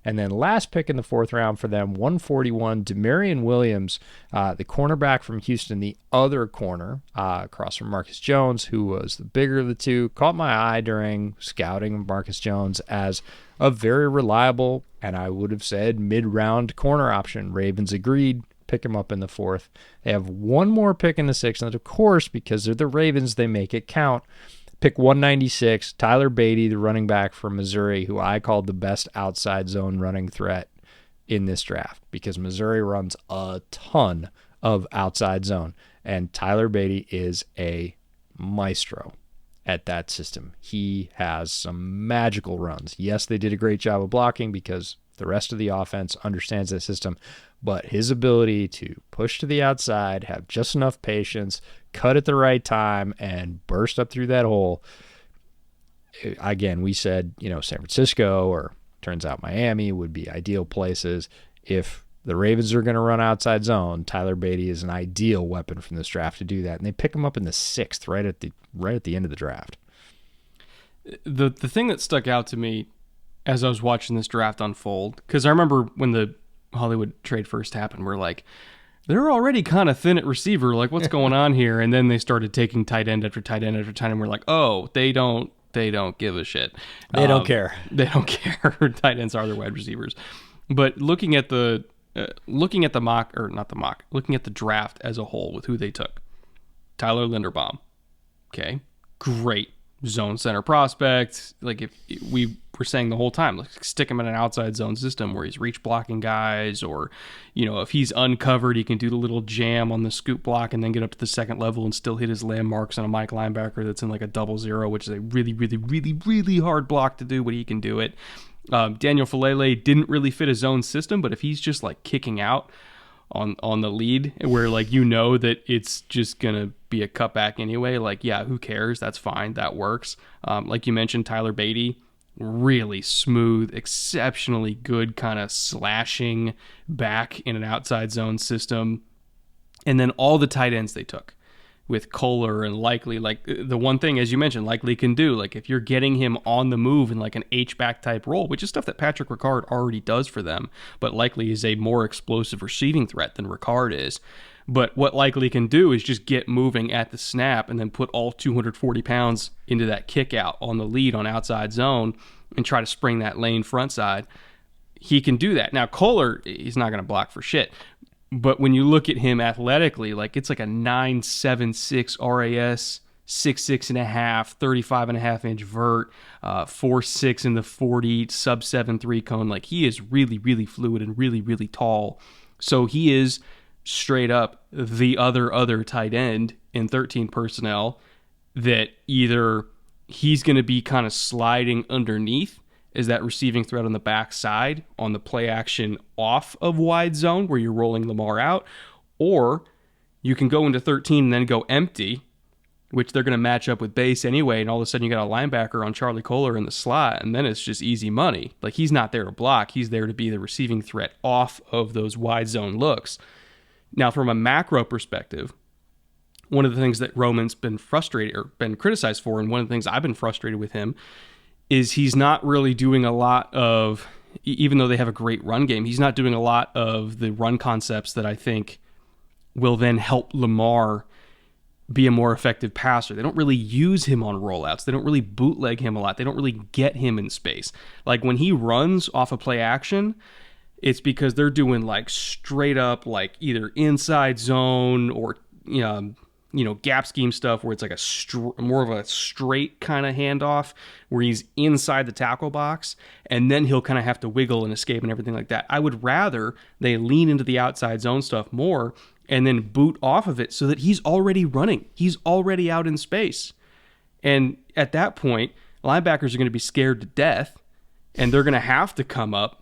And then last pick in the 4th round for them, 141, Demarion Williams, the cornerback from Houston, the other corner, across from Marcus Jones, who was the bigger of the two. Caught my eye during scouting Marcus Jones as a very reliable, and I would have said mid-round corner option. Ravens agreed, pick him up in the 4th. They have one more pick in the 6th, and of course, because they're the Ravens, they make it count. Pick 196, Tyler Beatty, the running back from Missouri, who I called the best outside zone running threat in this draft because Missouri runs a ton of outside zone, and Tyler Beatty is a maestro at that system. He has some magical runs. Yes, they did a great job of blocking because the rest of the offense understands that system, but his ability to push to the outside, have just enough patience, cut at the right time, and burst up through that hole. Again, we said, San Francisco or turns out Miami would be ideal places. If the Ravens are going to run outside zone, Tyler Beatty is an ideal weapon from this draft to do that. And they pick him up in the 6th, right at the end of the draft. The thing that stuck out to me as I was watching this draft unfold, because I remember when the Hollywood trade first happened, we're like, they're already kind of thin at receiver. Like, what's going on here? And then they started taking tight end after tight end after tight end. We're like, oh, they don't give a shit. They don't care. They don't care. Tight ends are their wide receivers. But looking at the draft as a whole with who they took, Tyler Linderbaum. Okay, great zone center prospect. Like, if we were saying the whole time, like, stick him in an outside zone system where he's reach blocking guys, or if he's uncovered, he can do the little jam on the scoop block and then get up to the 2nd level and still hit his landmarks on a Mike linebacker that's in like a 0-0, which is a really, really, really, really hard block to do, but he can do it. Daniel Falele didn't really fit his own system, but if he's just like kicking out on the lead where that it's just gonna be a cutback anyway, like, yeah, who cares? That's fine, that works. Like you mentioned, Tyler Beatty, really smooth, exceptionally good kind of slashing back in an outside zone system. And then all the tight ends they took with Kohler and Likely, like the one thing, as you mentioned, Likely can do, like if you're getting him on the move in like an H-back type role, which is stuff that Patrick Ricard already does for them, but Likely is a more explosive receiving threat than Ricard is. But what Likely can do is just get moving at the snap and then put all 240 pounds into that kick out on the lead on outside zone and try to spring that lane front side. He can do that. Now, Kohler, he's not going to block for shit. But when you look at him athletically, like it's like a 9.76 RAS, 6'6.5", 35.5 inch vert, 4'6" in the 40, sub 7.3 cone. Like, he is really, really fluid and really, really tall. So he is straight up the other tight end in 13 personnel that either he's going to be kind of sliding underneath as that receiving threat on the backside on the play action off of wide zone where you're rolling Lamar out, or you can go into 13 and then go empty, which they're going to match up with base anyway, and all of a sudden you got a linebacker on Charlie Kohler in the slot, and then it's just easy money. Like, he's not there to block. He's there to be the receiving threat off of those wide zone looks. Now, from a macro perspective, one of the things that Roman's been frustrated or been criticized for, and one of the things I've been frustrated with him, is he's not really doing a lot of, even though they have a great run game, he's not doing a lot of the run concepts that I think will then help Lamar be a more effective passer. They don't really use him on rollouts. They don't really bootleg him a lot. They don't really get him in space. Like when he runs off a play action, it's because they're doing like straight up, like either inside zone or, gap scheme stuff where it's like more of a straight kind of handoff where he's inside the tackle box and then he'll kind of have to wiggle and escape and everything like that. I would rather they lean into the outside zone stuff more and then boot off of it so that he's already running. He's already out in space. And at that point, linebackers are going to be scared to death and they're going to have to come up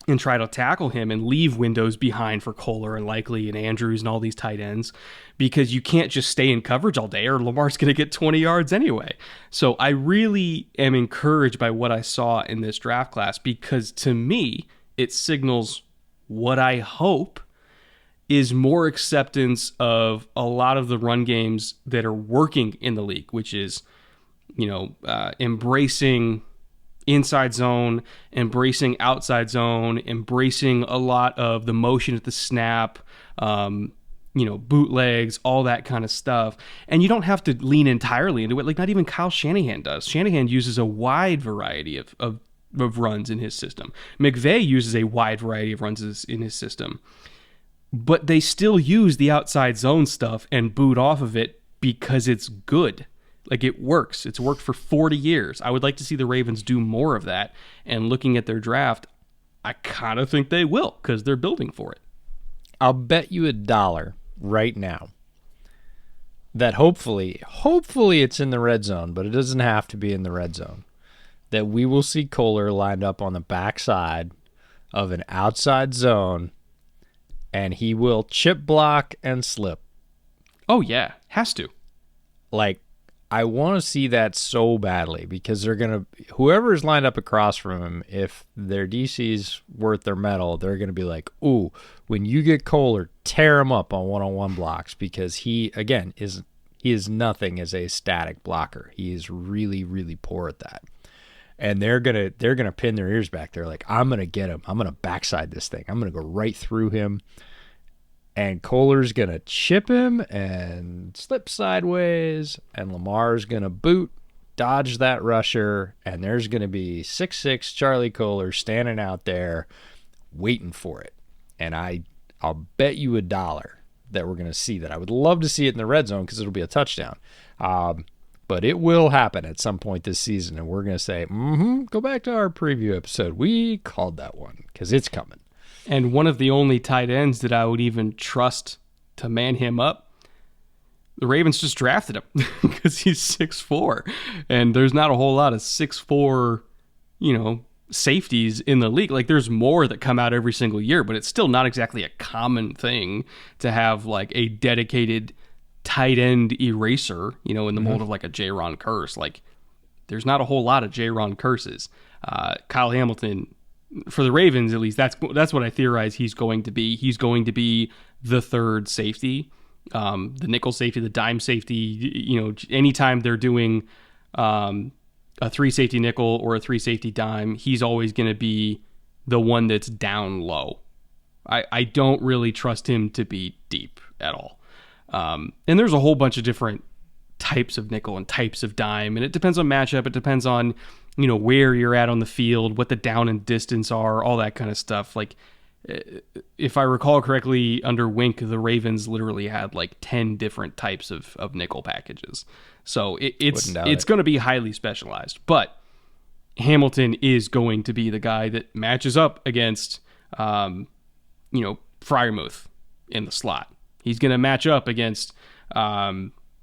and try to tackle him and leave windows behind for Kohler and Likely and Andrews and all these tight ends because you can't just stay in coverage all day or Lamar's going to get 20 yards anyway. So I really am encouraged by what I saw in this draft class because to me, it signals what I hope is more acceptance of a lot of the run games that are working in the league, which is, embracing inside zone, embracing outside zone, embracing a lot of the motion at the snap, bootlegs, all that kind of stuff. And you don't have to lean entirely into it. Like not even Kyle Shanahan does. Shanahan uses a wide variety of runs in his system. McVay uses a wide variety of runs in his system. But they still use the outside zone stuff and boot off of it because it's good. Like it works. It's worked for 40 years. I would like to see the Ravens do more of that. And looking at their draft, I kind of think they will because they're building for it. I'll bet you $1 right now that hopefully it's in the red zone, but it doesn't have to be in the red zone, that we will see Kohler lined up on the backside of an outside zone and he will chip block and slip. Oh, yeah. Has to. Like, I want to see that so badly because they're going to, whoever is lined up across from him, if their DC's worth their medal, they're going to be like, ooh, when you get Kohler, tear him up on one-on-one blocks because he is nothing as a static blocker. He is really, really poor at that. And they're gonna pin their ears back. They're like, I'm gonna get him. I'm gonna backside this thing. I'm gonna go right through him. And Kohler's gonna chip him and slip sideways. And Lamar's gonna boot, dodge that rusher. And there's gonna be 6'6" Charlie Kohler standing out there waiting for it. And I'll bet you $1 that we're gonna see that. I would love to see it in the red zone because it'll be a touchdown. But it will happen at some point this season, and we're going to say, go back to our preview episode. We called that one because it's coming. And one of the only tight ends that I would even trust to man him up, the Ravens just drafted him because he's 6'4", and there's not a whole lot of 6'4", safeties in the league. Like there's more that come out every single year, but it's still not exactly a common thing to have like a dedicated tight end eraser, in the mold of like a J-Ron Curse. Like there's not a whole lot of J-Ron Curses. Kyle Hamilton, for the Ravens at least, that's what I theorize he's going to be. He's going to be the third safety, the nickel safety, the dime safety. Anytime they're doing a 3 safety nickel or a 3 safety dime, he's always going to be the one that's down low. I don't really trust him to be deep at all. And there's a whole bunch of different types of nickel and types of dime, and it depends on matchup. It depends on, where you're at on the field, what the down and distance are, all that kind of stuff. Like, if I recall correctly, under Wink, the Ravens literally had like 10 different types of nickel packages. So it's going to be highly specialized. But Hamilton is going to be the guy that matches up against, Freiermuth in the slot. He's going to match up against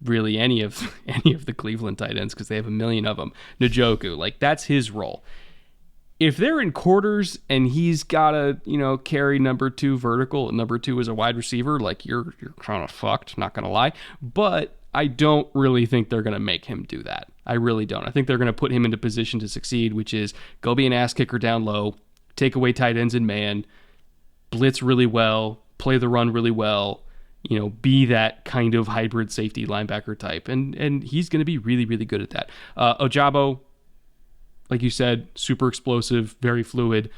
really any of the Cleveland tight ends because they have a million of them. Njoku, like that's his role. If they're in quarters and he's got to carry number 2 vertical and number 2 is a wide receiver, like you're kind of fucked. Not going to lie, but I don't really think they're going to make him do that. I really don't. I think they're going to put him into position to succeed, which is go be an ass kicker down low, take away tight ends in man, blitz really well, play the run really well. be that kind of hybrid safety linebacker type. And he's going to be really, really good at that. Ojabo, like you said, super explosive, very fluid,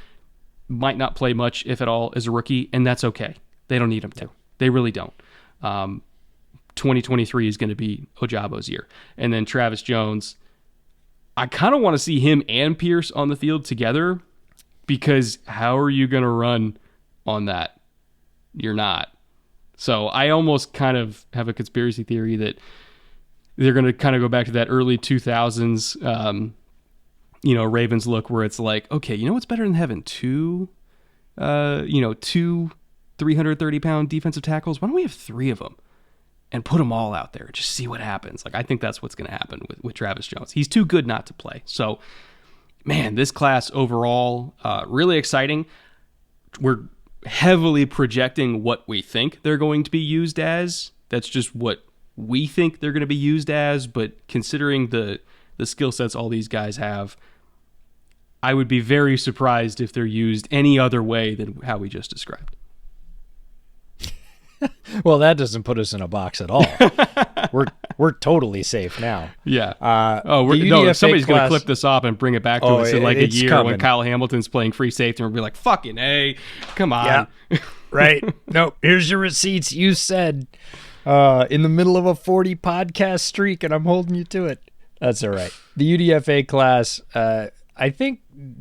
might not play much, if at all, as a rookie, and that's okay. They don't need him to. They really don't. 2023 is going to be Ojabo's year. And then Travis Jones, I kind of want to see him and Pierce on the field together, because how are you going to run on that? You're not. So I almost kind of have a conspiracy theory that they're going to kind of go back to that early 2000s, Ravens look, where it's like, okay, what's better than having two 330-pound defensive tackles? Why don't we have 3 of them and put them all out there? Just see what happens. Like, I think that's what's going to happen with Travis Jones. He's too good not to play. So, man, this class overall, really exciting. We're heavily projecting what we think they're going to be used as. That's just what we think they're going to be used as. But considering the skill sets all these guys have, I would be very surprised if they're used any other way than how we just described. Well, that doesn't put us in a box at all. We're totally safe now. Yeah. Somebody's going to clip this up and bring it back to us in like a year coming. When Kyle Hamilton's playing free safety, and we'll be like, fucking A, come on. Yeah. Right. No, here's your receipts. You said in the middle of a 40 podcast streak, and I'm holding you to it. That's all right. The UDFA class, I think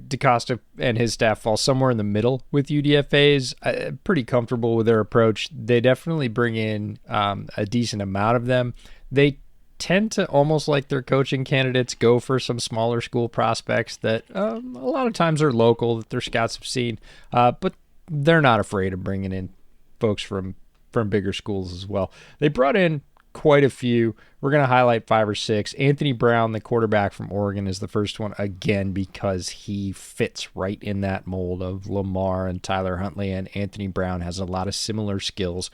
DaCosta and his staff fall somewhere in the middle with UDFAs. Pretty comfortable with their approach. They definitely bring in a decent amount of them. They tend to, almost like their coaching candidates, go for some smaller school prospects that a lot of times are local, that their scouts have seen. But they're not afraid of bringing in folks from bigger schools as well. They brought in quite a few. We're going to highlight 5 or 6. Anthony Brown, the quarterback from Oregon, is the first one, again, because he fits right in that mold of Lamar and Tyler Huntley, and Anthony Brown has a lot of similar skills.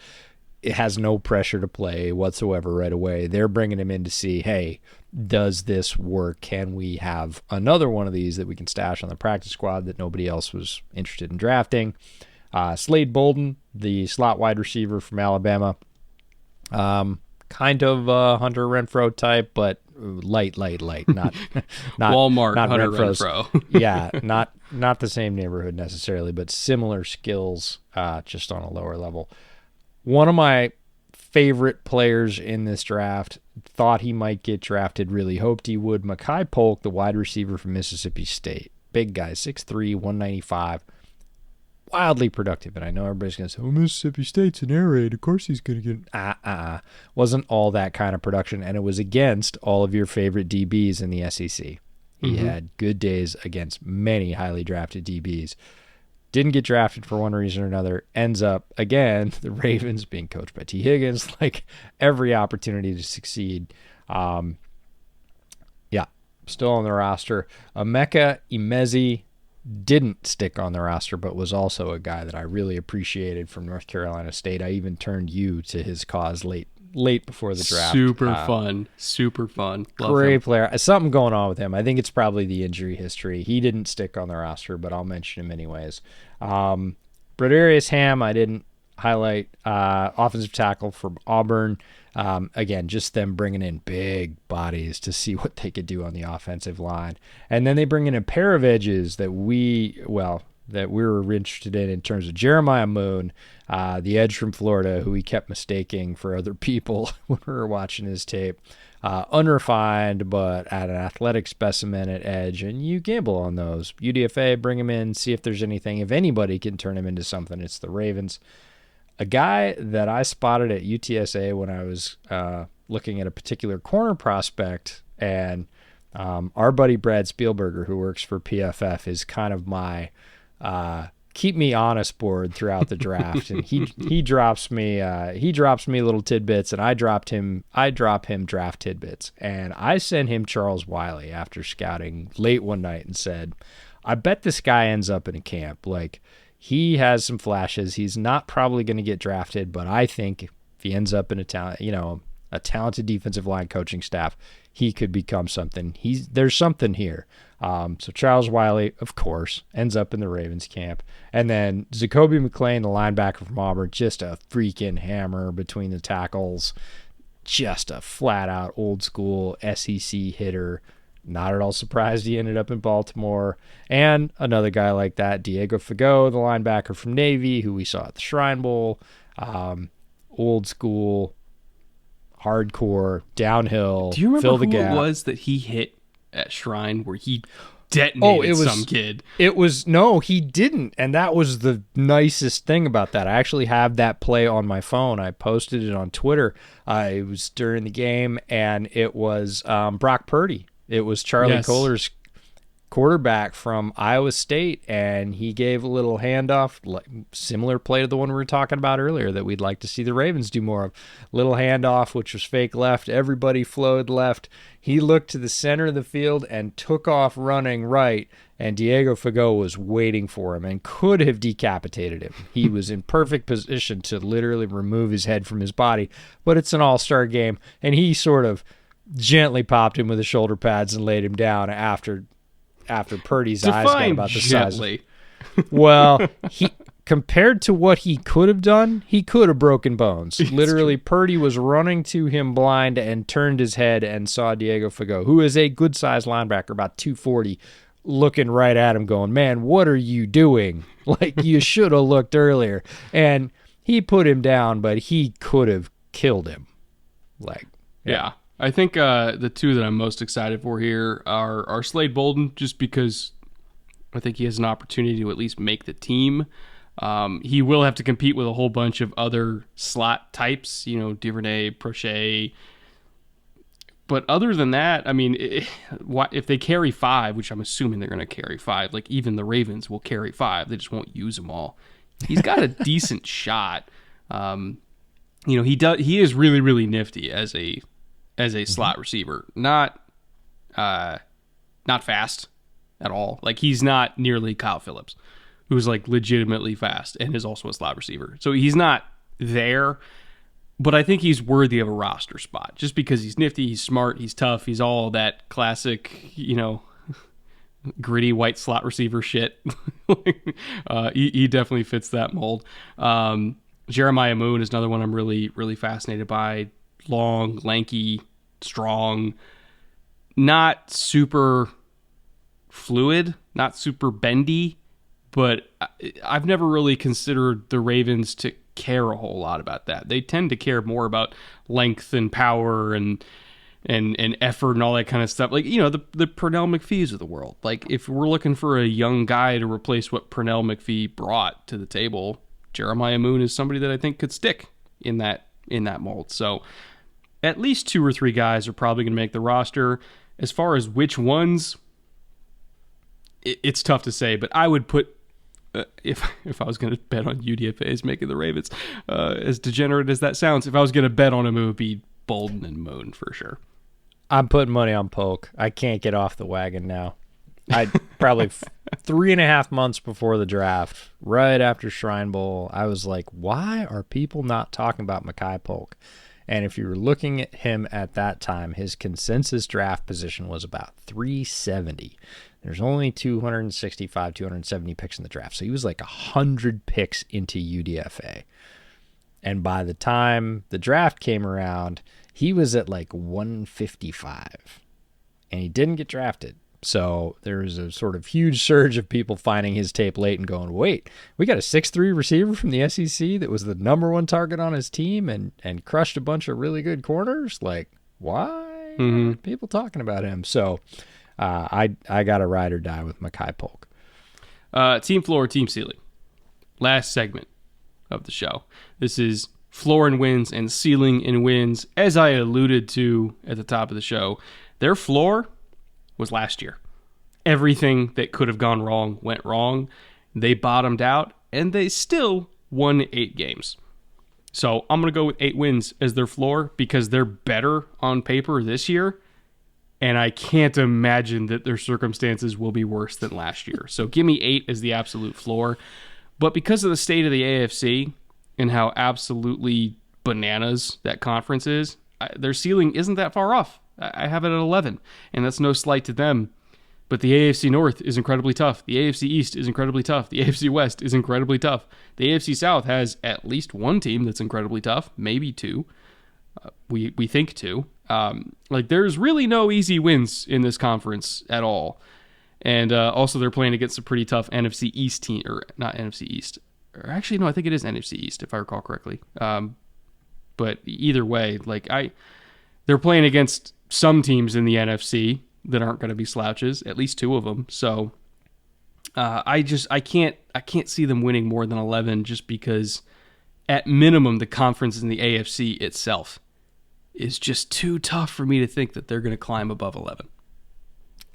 It has no pressure to play whatsoever right away. They're bringing him in to see, hey, does this work? Can we have another one of these that we can stash on the practice squad that nobody else was interested in drafting? Slade Bolden, the slot wide receiver from Alabama, kind of Hunter Renfrow type, but light, not Walmart not Hunter Renfro's. Renfrow. Yeah, not the same neighborhood necessarily, but similar skills, just on a lower level. One of my favorite players in this draft, thought he might get drafted, really hoped he would. Mekhi Polk, the wide receiver from Mississippi State, big guy, 6'3", 195. Wildly productive, and I know everybody's going to say, oh, Mississippi State's an air raid, of course he's going to get... Wasn't all that kind of production, and it was against all of your favorite DBs in the SEC. He had good days against many highly drafted DBs. Didn't get drafted for one reason or another. Ends up, again, the Ravens being coached by T. Higgins, like every opportunity to succeed. Still on the roster. Emeka Emezi didn't stick on the roster, but was also a guy that I really appreciated from North Carolina State. I even turned you to his cause late before the draft. Super fun. Love great him. player. Something going on with him. I think it's probably the injury history. He didn't stick on the roster, but I'll mention him anyways. Bridarius Ham, I didn't highlight. Offensive tackle from Auburn. Again, just them bringing in big bodies to see what they could do on the offensive line. And then they bring in a pair of edges that we were interested in terms of Jeremiah Moon, the edge from Florida, who we kept mistaking for other people when we were watching his tape. Unrefined, but at an athletic specimen at edge, and you gamble on those. UDFA, bring him in, see if there's anything. If anybody can turn him into something, it's the Ravens. A guy that I spotted at UTSA when I was looking at a particular corner prospect, and our buddy Brad Spielberger, who works for PFF, is kind of my keep me honest board throughout the draft. And he drops me little tidbits, and I drop him draft tidbits. And I sent him Charles Wiley after scouting late one night and said, I bet this guy ends up in a camp. Like, he has some flashes. He's not probably going to get drafted, but I think if he ends up in a town, a talented defensive line coaching staff, he could become something. There's something here. So Charles Wiley, of course, ends up in the Ravens camp. And then Zacoby McClain, the linebacker from Auburn, just a freaking hammer between the tackles. Just a flat-out old-school SEC hitter. Not at all surprised he ended up in Baltimore. And another guy like that, Diego Fagot, the linebacker from Navy, who we saw at the Shrine Bowl. Old school, hardcore, downhill, Do you remember fill the who gap. it was that he hit at Shrine where he detonated some kid? No, he didn't. And that was the nicest thing about that. I actually have that play on my phone. I posted it on Twitter. It was during the game, and it was Brock Purdy. It was Charlie Kohler's quarterback from Iowa State, and he gave a little handoff, similar play to the one we were talking about earlier that we'd like to see the Ravens do more of. Little handoff, which was fake left. Everybody flowed left. He looked to the center of the field and took off running right, and Diego Fagot was waiting for him and could have decapitated him. He was in perfect position to literally remove his head from his body, but it's an all-star game, and he sort of gently popped him with his shoulder pads and laid him down after Purdy's eyes got about the gently. size. Well, he compared to what he could have done, he could have broken bones. Literally, Purdy was running to him blind and turned his head and saw Diego Fagot, who is a good-sized linebacker, about 240, looking right at him going, man, what are you doing? Like, you should have looked earlier. And he put him down, but he could have killed him. Yeah. I think the two that I'm most excited for here are Slade Bolden, just because I think he has an opportunity to at least make the team. He will have to compete with a whole bunch of other slot types, Duvernay, Crochet. But other than that, I mean, if they carry 5, which I'm assuming they're going to carry 5, like even the Ravens will carry 5, they just won't use them all. He's got a decent shot. He is really, really nifty as a slot receiver. Not fast at all. Like, he's not nearly Kyle Phillips, who's like legitimately fast and is also a slot receiver. So he's not there, but I think he's worthy of a roster spot just because he's nifty, he's smart, he's tough, he's all that classic, gritty white slot receiver shit. He definitely fits that mold. Jeremiah Moon is another one I'm really, really fascinated by. Long, lanky, strong, not super fluid, not super bendy, but I've never really considered the Ravens to care a whole lot about that. They tend to care more about length and power and effort and all that kind of stuff. Like, the Pernell McPhees of the world. Like, if we're looking for a young guy to replace what Pernell McPhee brought to the table, Jeremiah Moon is somebody that I think could stick in that mold. So at least 2 or 3 guys are probably going to make the roster. As far as which ones, it's tough to say, but I would put, if I was going to bet on UDFA's making the Ravens, as degenerate as that sounds, if I was going to bet on him, it would be Bolden and Moon for sure. I'm putting money on Polk. I can't get off the wagon now. I probably 3.5 months before the draft, right after Shrine Bowl, I was like, why are people not talking about Makai Polk? And if you were looking at him at that time, his consensus draft position was about 370. There's only 265, 270 picks in the draft. So he was like 100 picks into UDFA. And by the time the draft came around, he was at like 155. And he didn't get drafted. So there was a sort of huge surge of people finding his tape late and going, wait, we got a 6'3 receiver from the SEC that was the number 1 target on his team and crushed a bunch of really good corners? Like, why are people talking about him? So I got a ride or die with Makai Polk. Team floor, team ceiling. Last segment of the show. This is floor and wins and ceiling and wins. As I alluded to at the top of the show, their floor was last year. Everything that could have gone wrong went wrong. They bottomed out, and they still won 8 games. So I'm going to go with 8 wins as their floor because they're better on paper this year, and I can't imagine that their circumstances will be worse than last year. So give me 8 as the absolute floor. But because of the state of the AFC and how absolutely bananas that conference is, their ceiling isn't that far off. I have it at 11, and that's no slight to them. But the AFC North is incredibly tough. The AFC East is incredibly tough. The AFC West is incredibly tough. The AFC South has at least one team that's incredibly tough, maybe two. We think two. There's really no easy wins in this conference at all. And also they're playing against a pretty tough NFC East team, or not NFC East. Or actually, no, I think it is NFC East, if I recall correctly. But either way, they're playing against some teams in the NFC that aren't going to be slouches, at least two of them. So I can't see them winning more than 11, just because at minimum the conference in the AFC itself is just too tough for me to think that they're going to climb above 11.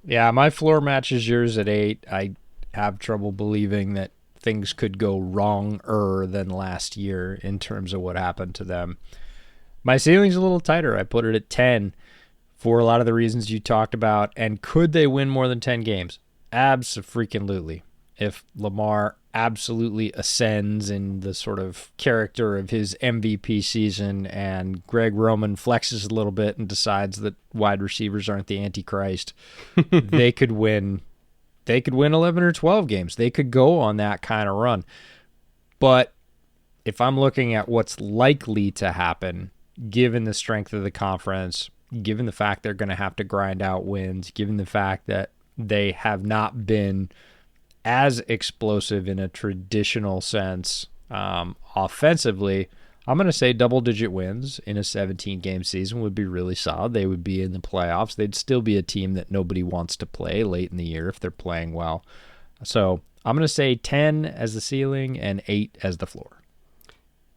Yeah, my floor matches yours at 8. I have trouble believing that things could go wronger than last year in terms of what happened to them. My ceiling's a little tighter. I put it at 10 for a lot of the reasons you talked about. And could they win more than 10 games? Abso-freaking-lutely. If Lamar absolutely ascends in the sort of character of his MVP season and Greg Roman flexes a little bit and decides that wide receivers aren't the Antichrist, they could win 11 or 12 games. They could go on that kind of run. But if I'm looking at what's likely to happen, given the strength of the conference, given the fact they're going to have to grind out wins, given the fact that they have not been as explosive in a traditional sense offensively, I'm going to say double-digit wins in a 17-game season would be really solid. They would be in the playoffs. They'd still be a team that nobody wants to play late in the year if they're playing well. So I'm going to say 10 as the ceiling and 8 as the floor.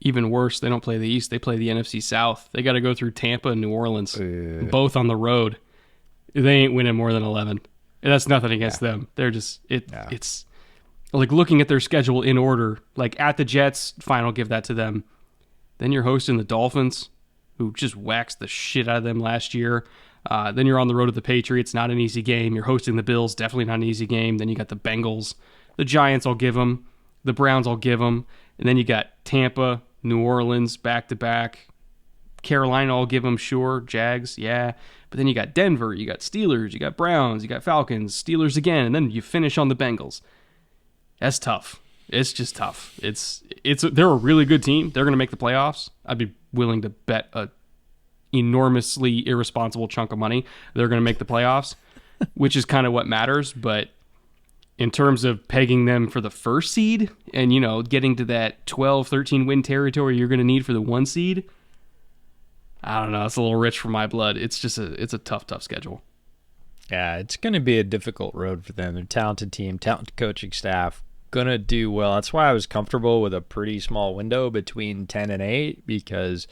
Even worse, they don't play the East. They play the NFC South. They got to go through Tampa and New Orleans, both on the road. They ain't winning more than 11. And that's nothing against them. They're just it's like looking at their schedule in order. Like at the Jets, fine, I'll give that to them. Then you're hosting the Dolphins, who just waxed the shit out of them last year. Then you're on the road to the Patriots, not an easy game. You're hosting the Bills, definitely not an easy game. Then you got the Bengals, the Giants, I'll give them. The Browns, I'll give them. And then you got Tampa, New Orleans, back-to-back. Carolina, I'll give them, sure. Jags, yeah. But then you got Denver, you got Steelers, you got Browns, you got Falcons, Steelers again, and then you finish on the Bengals. That's tough. It's just tough. They're a really good team. They're going to make the playoffs. I'd be willing to bet a enormously irresponsible chunk of money they're going to make the playoffs, which is kind of what matters. But in terms of pegging them for the first seed and, getting to that 12, 13 win territory you're going to need for the 1 seed, I don't know. It's a little rich for my blood. It's just it's a tough schedule. Yeah, it's going to be a difficult road for them. They're a talented team, talented coaching staff, going to do well. That's why I was comfortable with a pretty small window between 10 and 8, because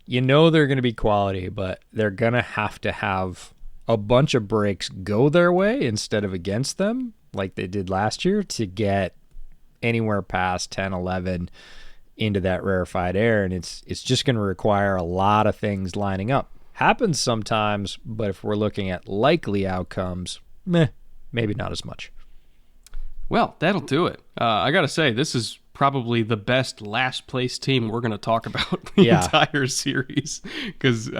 they're going to be quality, but they're going to have a bunch of breaks go their way instead of against them, like they did last year, to get anywhere past 10, 11 into that rarefied air. And it's just going to require a lot of things lining up. Happens sometimes, but if we're looking at likely outcomes, maybe not as much. Well, that'll do it. I got to say, this is probably the best last place team we're going to talk about the entire series. Because,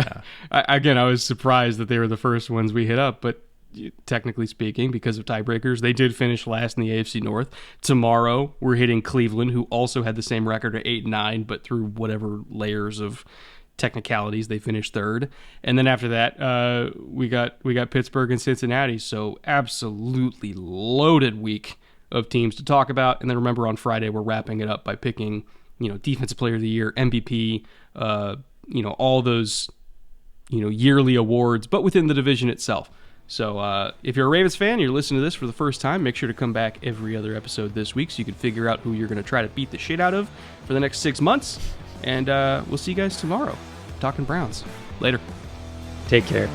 I was surprised that they were the first ones we hit up. But technically speaking, because of tiebreakers, they did finish last in the AFC North. Tomorrow, we're hitting Cleveland, who also had the same record at 8-9, but through whatever layers of technicalities, they finished third. And then after that, we got Pittsburgh and Cincinnati. So absolutely loaded week of teams to talk about. And then remember, on Friday, we're wrapping it up by picking, Defensive Player of the Year, MVP, all those, yearly awards, but within the division itself. So if you're a Ravens fan, you're listening to this for the first time, make sure to come back every other episode this week so you can figure out who you're going to try to beat the shit out of for the next 6 months. And we'll see you guys tomorrow, talking Browns. Later. Take care.